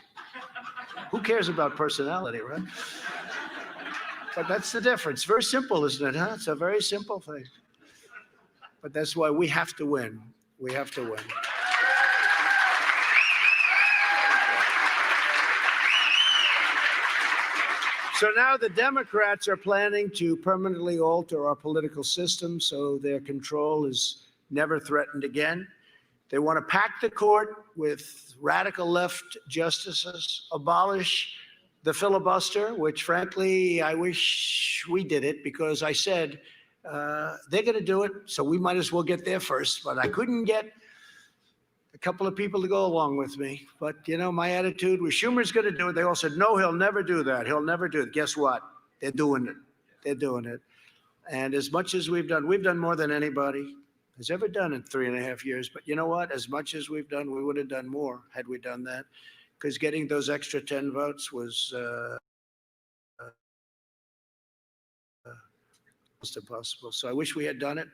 A: Who cares about personality, right? But that's the difference. Very simple, isn't it, huh? It's a very simple thing. But that's why we have to win. We have to win. So now the Democrats are planning to permanently alter our political system so their control is never threatened again. They want to pack the court with radical left justices, abolish the filibuster, which frankly, I wish we did it, because I said they're going to do it, so we might as well get there first. But I couldn't get a couple of people to go along with me. But, you know, my attitude was Schumer's going to do it. They all said, no, he'll never do that. He'll never do it. Guess what? They're doing it. They're doing it. And as much as we've done more than anybody has ever done in 3.5 years. But you know what? As much as we've done, we would have done more had we done that. Because getting those extra 10 votes was almost impossible. So I wish we had done it.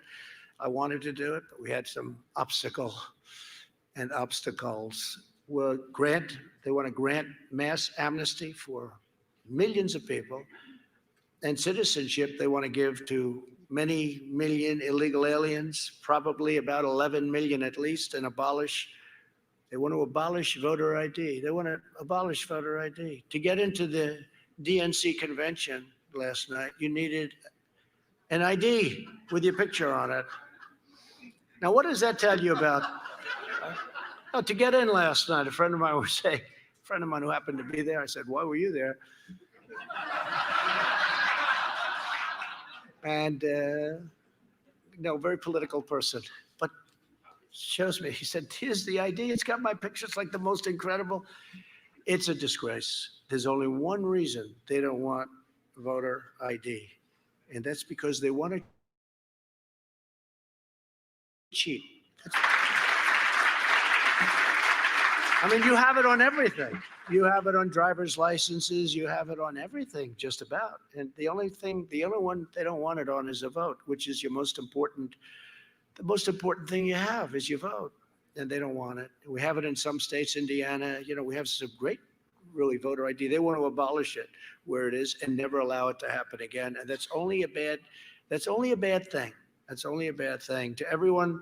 A: I wanted to do it, but we had some obstacles they want to grant mass amnesty for millions of people, and citizenship they want to give to many million illegal aliens, probably about 11 million at least, and they want to abolish voter ID. They want to abolish voter ID. To get into the DNC convention last night, you needed an ID with your picture on it. Now, what does that tell you about? Oh, to get in last night, a friend of mine who happened to be there, I said, why were you there? And, very political person, but shows me, he said, here's the ID. It's got my picture. It's like the most incredible. It's a disgrace. There's only one reason they don't want voter ID, and that's because they want to cheat. I mean, you have it on everything. You have it on driver's licenses. You have it on everything, just about. And the only one they don't want it on is a vote, which is the most important thing you have is your vote. And they don't want it. We have it in some states, Indiana. We have some great, really, voter ID. They want to abolish it where it is and never allow it to happen again. And that's only a bad thing. That's only a bad thing. To everyone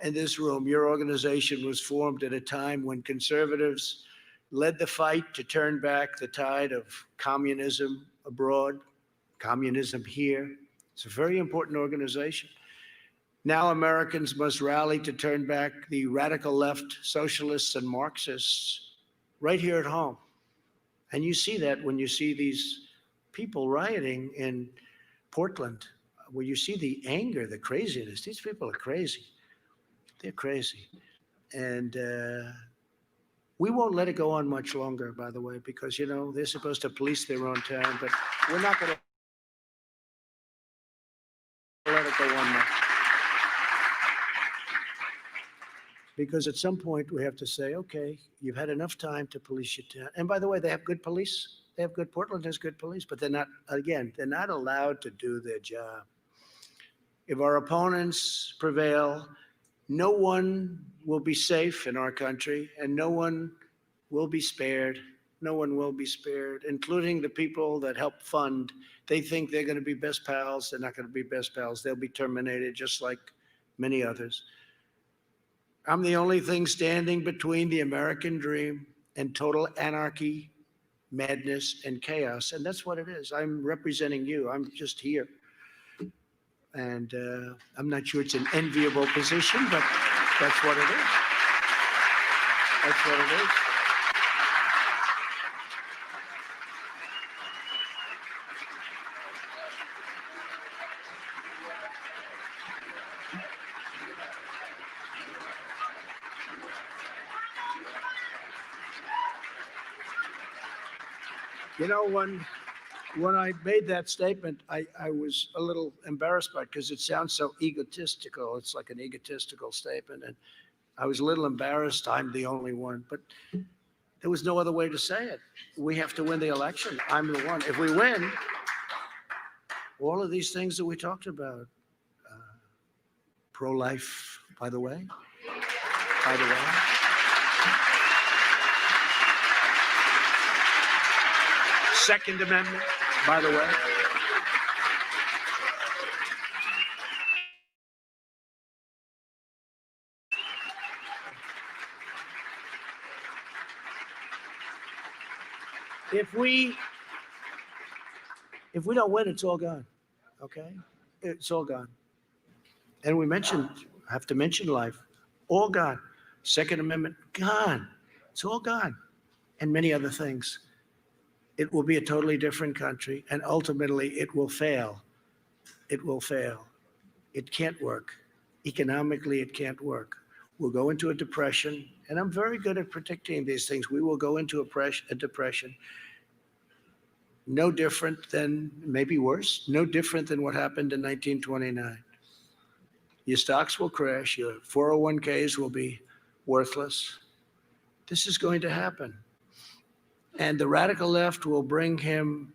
A: in this room, your organization was formed at a time when conservatives led the fight to turn back the tide of communism abroad, communism here. It's a very important organization. Now Americans must rally to turn back the radical left, socialists and Marxists right here at home. And you see that when you see these people rioting in Portland, where you see the anger, the craziness. These people are crazy. They're crazy. And we won't let it go on much longer, by the way, because, they're supposed to police their own town, but we're not going to let it go on much. Because at some point we have to say, okay, you've had enough time to police your town. And by the way, they have good police. Portland has good police, but they're not allowed to do their job. If our opponents prevail, no one will be safe in our country, and no one will be spared. No one will be spared, including the people that help fund. They think they're going to be best pals. They're not going to be best pals. They'll be terminated just like many others. I'm the only thing standing between the American dream and total anarchy, madness, and chaos. And that's what it is. I'm representing you. I'm just here. And I'm not sure it's an enviable position, but that's what it is. That's what it is. When I made that statement, I was a little embarrassed by it because it sounds so egotistical. It's like an egotistical statement. And I was a little embarrassed. I'm the only one. But there was no other way to say it. We have to win the election. I'm the one. If we win, all of these things that we talked about, pro-life, by the way. Second Amendment, by the way. If we don't win, it's all gone. Okay? It's all gone. And have to mention life. All gone. Second Amendment, gone. It's all gone. And many other things. It will be a totally different country, and ultimately it will fail. It will fail. It can't work. Economically, it can't work. We'll go into a depression, and I'm very good at predicting these things. We will go into a depression, no different than, maybe worse, no different than what happened in 1929. Your stocks will crash, your 401ks will be worthless. This is going to happen. And the radical left will bring him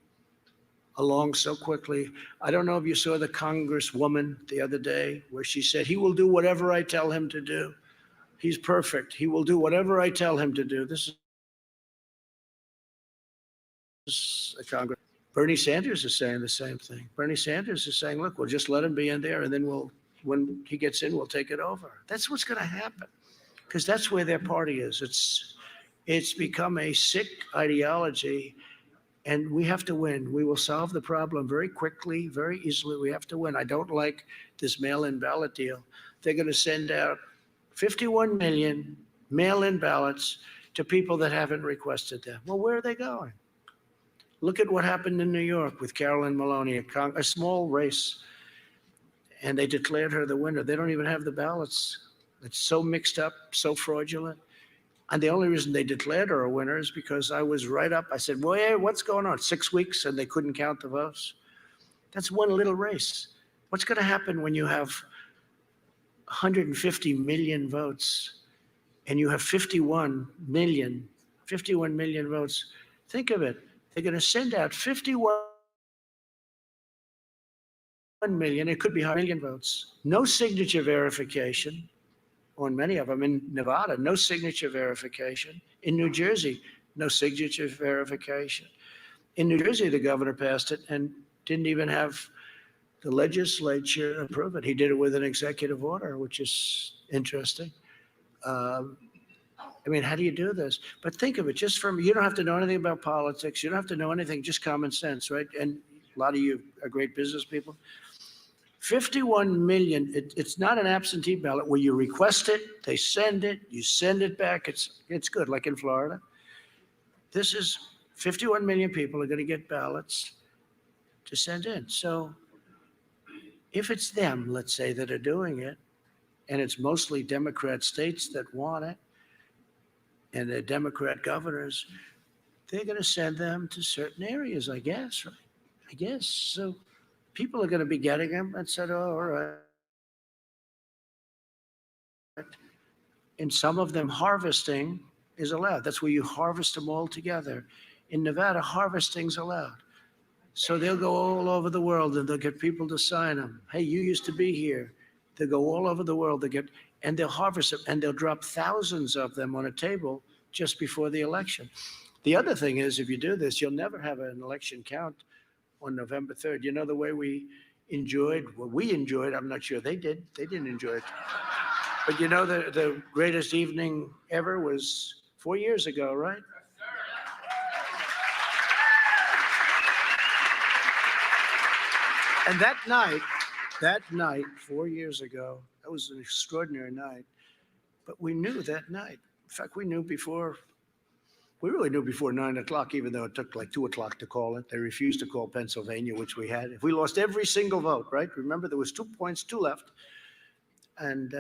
A: along so quickly. I don't know if you saw the Congresswoman the other day where she said, he will do whatever I tell him to do. He's perfect. He will do whatever I tell him to do. This is a Congress. Bernie Sanders is saying the same thing. Bernie Sanders is saying, look, we'll just let him be in there, and then when he gets in, we'll take it over. That's what's going to happen, because that's where their party is. It's become a sick ideology, and we have to win. We will solve the problem very quickly, very easily. We have to win. I don't like this mail-in ballot deal. They're going to send out 51 million mail-in ballots to people that haven't requested them. Well, where are they going? Look at what happened in New York with Carolyn Maloney, a small race, and they declared her the winner. They don't even have the ballots. It's so mixed up, so fraudulent. And the only reason they declared her a winner is because I was right up. I said, well, hey, what's going on? 6 weeks and they couldn't count the votes. That's one little race. What's going to happen when you have 150 million votes and you have 51 million votes? Think of it. They're going to send out 51 million. It could be 100 million votes. No signature verification on many of them. In Nevada, no signature verification. In New Jersey, no signature verification. In New Jersey, the governor passed it and didn't even have the legislature approve it. He did it with an executive order, which is interesting. I mean, how do you do this? But think of it, just from, you don't have to know anything about politics. You don't have to know anything, just common sense, right? And a lot of you are great business people. 51 million, it's not an absentee ballot where you request it, they send it, you send it back. It's good, like in Florida. This is 51 million people are going to get ballots to send in. So if it's them, let's say, that are doing it, and it's mostly Democrat states that want it, and they're Democrat governors, they're going to send them to certain areas, I guess, right? I guess. So people are going to be getting them and said, oh, all right. In some of them, harvesting is allowed. That's where you harvest them all together. In Nevada, harvesting's allowed. So they'll go all over the world and they'll get people to sign them. Hey, you used to be here. They'll go all over the world. And they'll harvest them, and they'll drop thousands of them on a table just before the election. The other thing is, if you do this, you'll never have an election count on November 3rd. You know, the way we enjoyed, I'm not sure they did. They didn't enjoy it. But you know, the greatest evening ever was 4 years ago, right? And that night, 4 years ago, that was an extraordinary night. But we knew that night. In fact, we really knew before 9 o'clock, even though it took like 2 o'clock to call it. They refused to call Pennsylvania, which we had. If we lost every single vote, right? Remember, there was 2 points, 2 left, and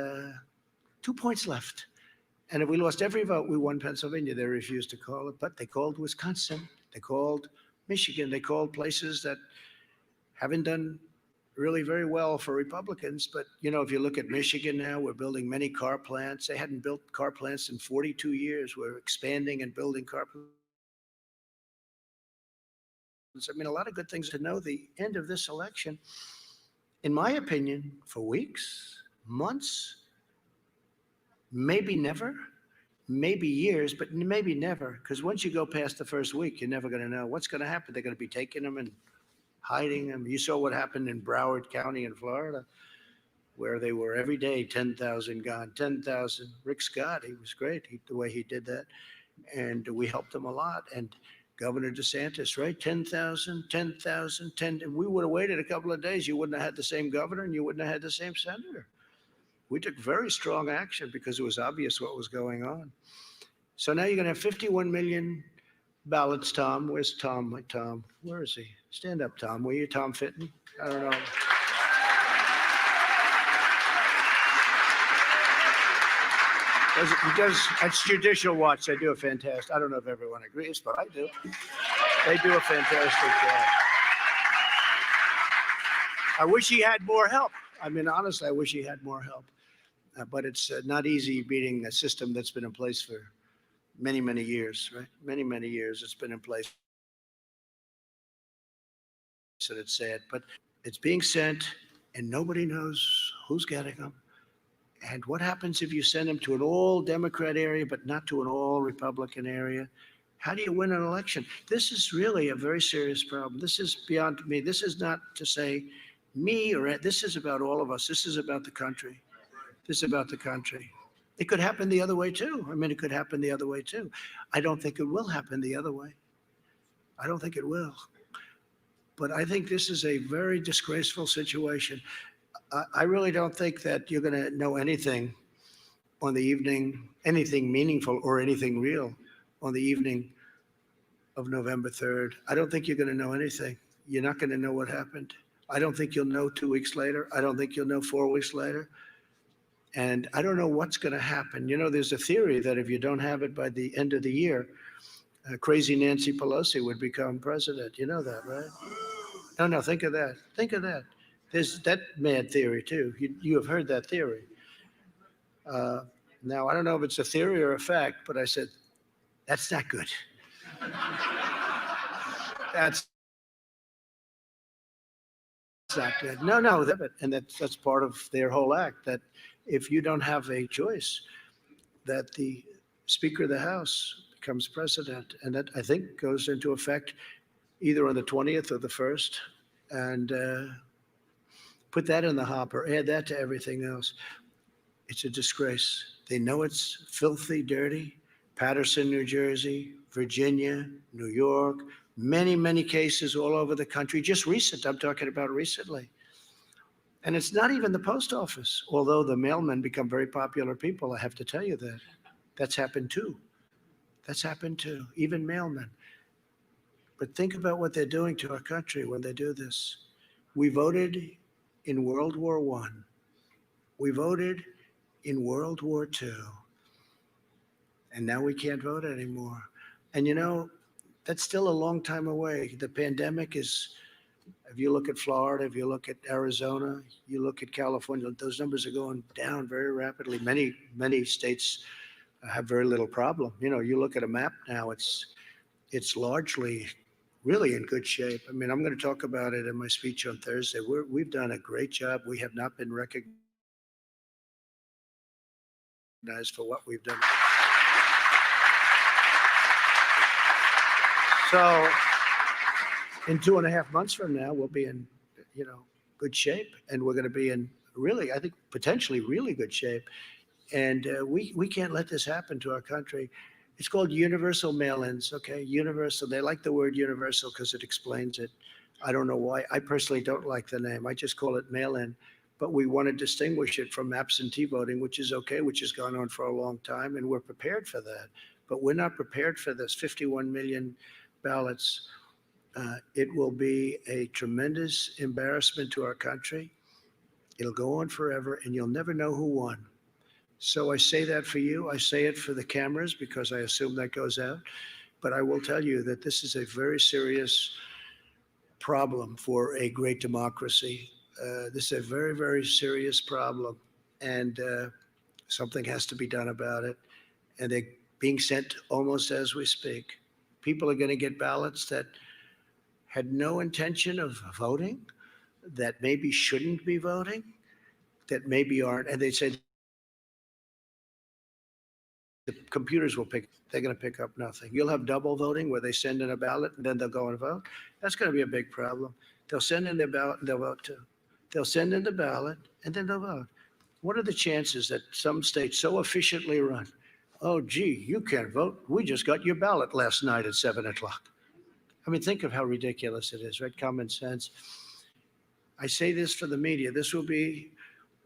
A: 2 points left. And if we lost every vote, we won Pennsylvania. They refused to call it, but they called Wisconsin. They called Michigan. They called places that haven't done really very well for Republicans. But, you know, if you look at Michigan now, we're building many car plants. They hadn't built car plants in 42 years. We're expanding and building car plants. I mean, a lot of good things. To know the end of this election, in my opinion, for weeks, months, maybe never, maybe years, but maybe never. Because once you go past the first week, you're never going to know what's going to happen. They're going to be taking them and hiding them. You saw what happened in Broward County in Florida, where they were every day, 10,000 gone, 10,000. Rick Scott, he was great, the way he did that. And we helped him a lot. And Governor DeSantis, right? 10,000, 10,000, 10. And we would have waited a couple of days. You wouldn't have had the same governor and you wouldn't have had the same senator. We took very strong action because it was obvious what was going on. So now you're going to have 51 million ballots, Tom. Where's Tom? My Tom. Where is he? Stand up, Tom. Were you Tom Fitton? I don't know. It's Judicial Watch. They do a fantastic. I don't know if everyone agrees, but I do. They do a fantastic job. I wish he had more help. I mean, honestly, I wish he had more help. But it's not easy beating a system that's been in place for many, many years, right? Many, many years it's been in place. And it's sad, but it's being sent and nobody knows who's getting them. And what happens if you send them to an all Democrat area, but not to an all Republican area? How do you win an election? This is really a very serious problem. This is beyond me. This is not to say me or this is about all of us. This is about the country. This is about the country. It could happen the other way too. I mean, it could happen the other way too. I don't think it will happen the other way. I don't think it will. But I think this is a very disgraceful situation. I really don't think that you're going to know anything on the evening, anything meaningful or anything real on the evening of November 3rd. I don't think you're going to know anything. You're not going to know what happened. I don't think you'll know 2 weeks later. I don't think you'll know 4 weeks later. And I don't know what's going to happen. You know, there's a theory that if you don't have it by the end of the year, crazy Nancy Pelosi would become president. You know that, right? No, think of that. Think of that. There's that mad theory too. You have heard that theory. Now, I don't know if it's a theory or a fact, but I said, that's not good. That's not good. No, and that's part of their whole act, that if you don't have a choice, that the Speaker of the House becomes president. And that, I think, goes into effect either on the 20th or the 1st. And put that in the hopper, add that to everything else. It's a disgrace. They know it's filthy, dirty. Paterson, New Jersey, Virginia, New York, many cases all over the country. Just recent, I'm talking about recently. And it's not even the post office, although the mailmen become very popular people, I have to tell you that. That's happened too. That's happened too, even mailmen. But think about what they're doing to our country when they do this. We voted in World War I. We voted in World War II. And now we can't vote anymore. And you know, that's still a long time away. The pandemic is, if you look at Florida, if you look at Arizona, you look at California, those numbers are going down very rapidly. Many states have very little problem. You know, you look at a map now, it's largely really in good shape. I mean, I'm going to talk about it in my speech on Thursday. We've done a great job. We have not been recognized for what we've done. So in 2.5 months from now, we'll be in, good shape, and we're going to be in really, I think, potentially really good shape. And we can't let this happen to our country. It's called universal mail-ins, okay? Universal. They like the word universal because it explains it. I don't know why. I personally don't like the name. I just call it mail-in. But we want to distinguish it from absentee voting, which is okay, which has gone on for a long time, and we're prepared for that. But we're not prepared for this 51 million ballots. It will be a tremendous embarrassment to our country. It'll go on forever, and you'll never know who won. So I say that for you. I say it for the cameras because I assume that goes out. But I will tell you that this is a very serious problem for a great democracy. This is a very serious problem, and something has to be done about it. And they're being sent almost as we speak. People are going to get ballots that had no intention of voting, that maybe shouldn't be voting, that maybe aren't. And they say the computers will they're going to pick up nothing. You'll have double voting where they send in a ballot and then they'll go and vote. That's going to be a big problem. They'll send in their ballot and they'll vote too. They'll send in the ballot and then they'll vote. What are the chances that some states so efficiently run? Oh, gee, you can't vote. We just got your ballot last night at 7 o'clock. I mean, think of how ridiculous it is, right? Common sense. I say this for the media. This will be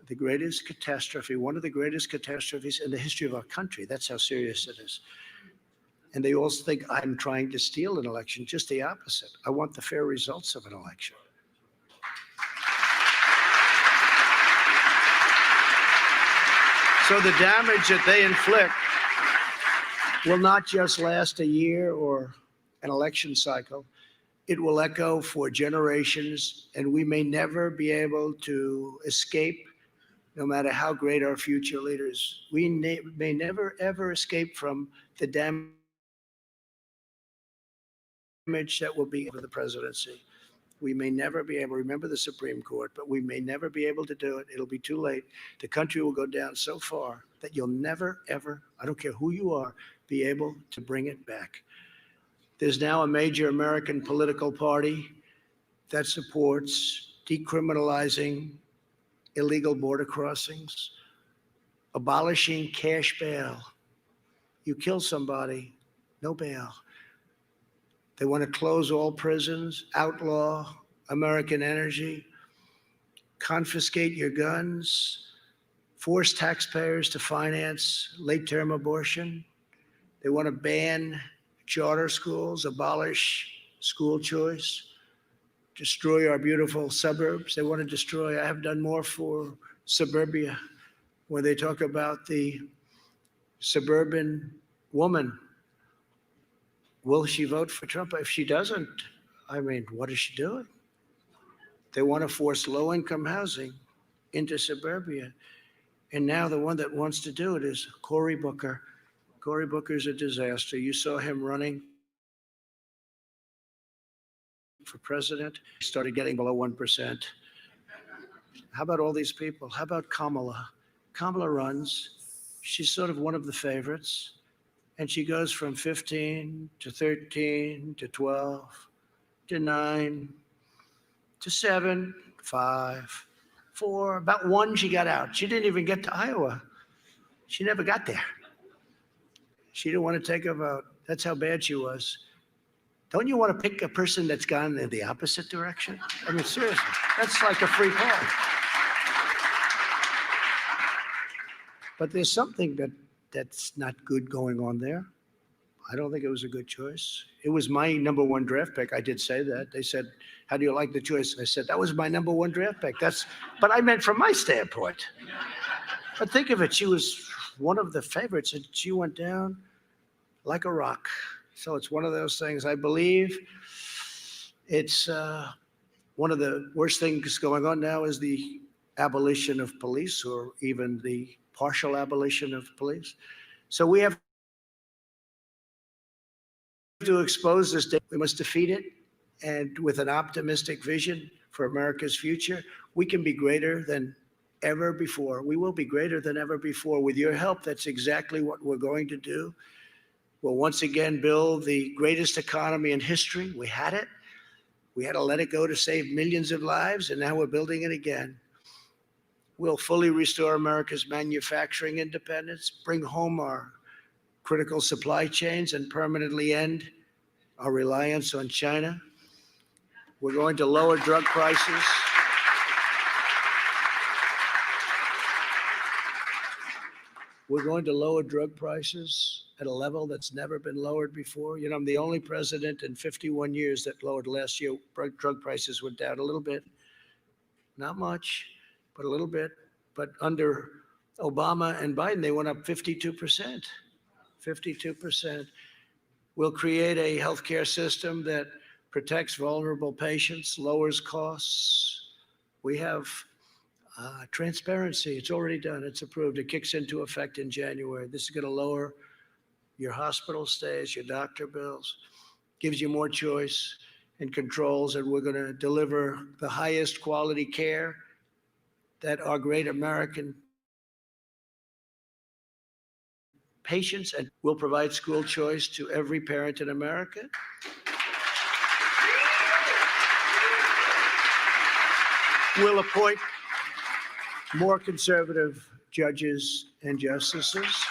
A: the greatest catastrophe, one of the greatest catastrophes in the history of our country. That's how serious it is. And they also think I'm trying to steal an election. Just the opposite. I want the fair results of an election. So the damage that they inflict will not just last a year or an election cycle. It will echo for generations, and we may never be able to escape, no matter how great our future leaders. We may never, ever escape from the damage that will be over the presidency. We may never be able, remember the Supreme Court, but we may never be able to do it. It'll be too late. The country will go down so far that you'll never, ever, I don't care who you are, be able to bring it back. There's now a major American political party that supports decriminalizing illegal border crossings, abolishing cash bail. You kill somebody, no bail. They want to close all prisons, outlaw American energy, confiscate your guns, force taxpayers to finance late-term abortion. They want to ban charter schools, abolish school choice, destroy our beautiful suburbs. They want to destroy, I have done more for suburbia, where they talk about the suburban woman. Will she vote for Trump? If she doesn't, I mean, what is she doing? They want to force low-income housing into suburbia. And now the one that wants to do it is Cory Booker. Cory Booker's a disaster. You saw him running for president. He started getting below 1%. How about all these people? How about Kamala? Kamala runs. She's sort of one of the favorites. And she goes from 15 to 13 to 12 to 9 to 7, 5, 4, about 1 she got out. She didn't even get to Iowa. She never got there. She didn't want to take a vote. That's how bad she was. Don't you want to pick a person that's gone in the opposite direction? I mean, seriously, that's like a free call. But there's something that's not good going on there. I don't think it was a good choice. It was my number 1 draft pick. I did say that. They said, how do you like the choice? I said, that was my number 1 draft pick. But I meant from my standpoint. But think of it, she was one of the favorites and she went down like a rock. So it's one of those things. I believe it's one of the worst things going on now is the abolition of police, or even the partial abolition of police. So we have to expose this. We must defeat it. And with an optimistic vision for America's future, we can be greater than ever before. We will be greater than ever before. With your help, that's exactly what we're going to do. We'll once again build the greatest economy in history. We had it. We had to let it go to save millions of lives, and now we're building it again. We'll fully restore America's manufacturing independence, bring home our critical supply chains, and permanently end our reliance on China. We're going to lower drug prices. We're going to lower drug prices at a level that's never been lowered before. You know, I'm the only president in 51 years that lowered. Last year. Drug prices went down a little bit. Not much, but a little bit. But under Obama and Biden, they went up 52%. 52%. We'll create a healthcare system that protects vulnerable patients, lowers costs. We have transparency. It's already done. It's approved. It kicks into effect in January. This is going to lower your hospital stays, your doctor bills, gives you more choice and controls, and we're going to deliver the highest quality care that our great American patients, and we'll provide school choice to every parent in America. We'll appoint more conservative judges and justices.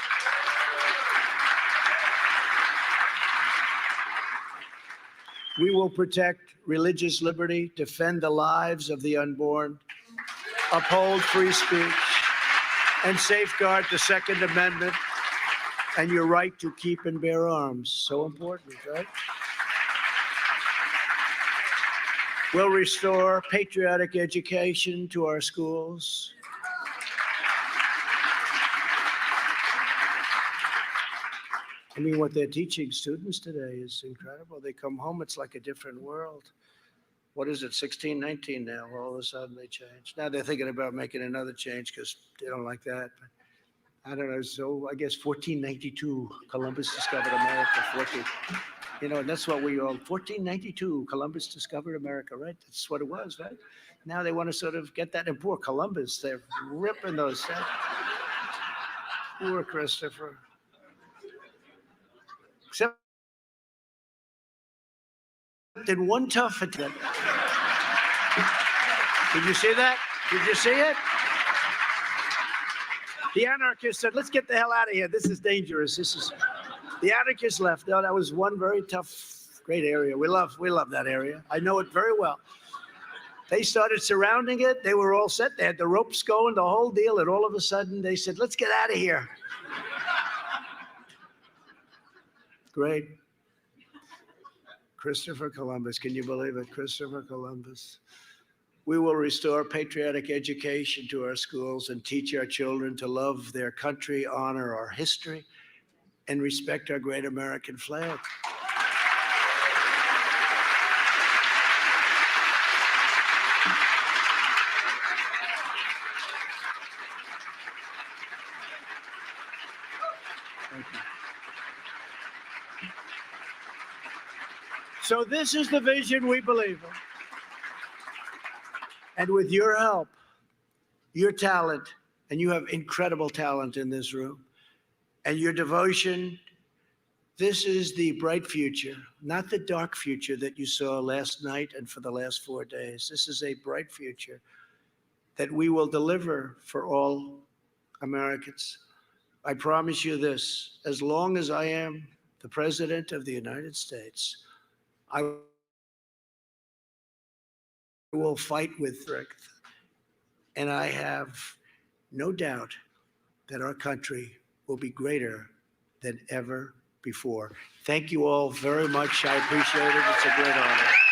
A: We will protect religious liberty, defend the lives of the unborn, uphold free speech, and safeguard the Second Amendment and your right to keep and bear arms. So important, right? We'll restore patriotic education to our schools. I mean, what they're teaching students today is incredible. They come home, it's like a different world. What is it, 16, 19 now? All of a sudden they change. Now they're thinking about making another change because they don't like that. But I don't know, so I guess 1492, Columbus discovered America, 14. You know, and that's what we all, 1492, Columbus discovered America, right? That's what it was, right? Now they want to sort of get that in poor Columbus. They're ripping those. Poor Christopher. Except in one tough attempt. Did you see that? Did you see it? The anarchist said, let's get the hell out of here. This is dangerous. The anarchists left. No, that was one very tough, great area. We love that area. I know it very well. They started surrounding it. They were all set. They had the ropes going, the whole deal. And all of a sudden they said, let's get out of here. Great. Christopher Columbus. Can you believe it? Christopher Columbus. We will restore patriotic education to our schools and teach our children to love their country, honor our history, and respect our great American flag. Thank you. So this is the vision we believe in. And with your help, your talent, and you have incredible talent in this room, and your devotion, this is the bright future, not the dark future that you saw last night and for the last 4 days. This is a bright future that we will deliver for all Americans. I promise you this, as long as I am the President of the United States, I will fight with strength. And I have no doubt that our country will be greater than ever before. Thank you all very much. I appreciate it. It's a great honor.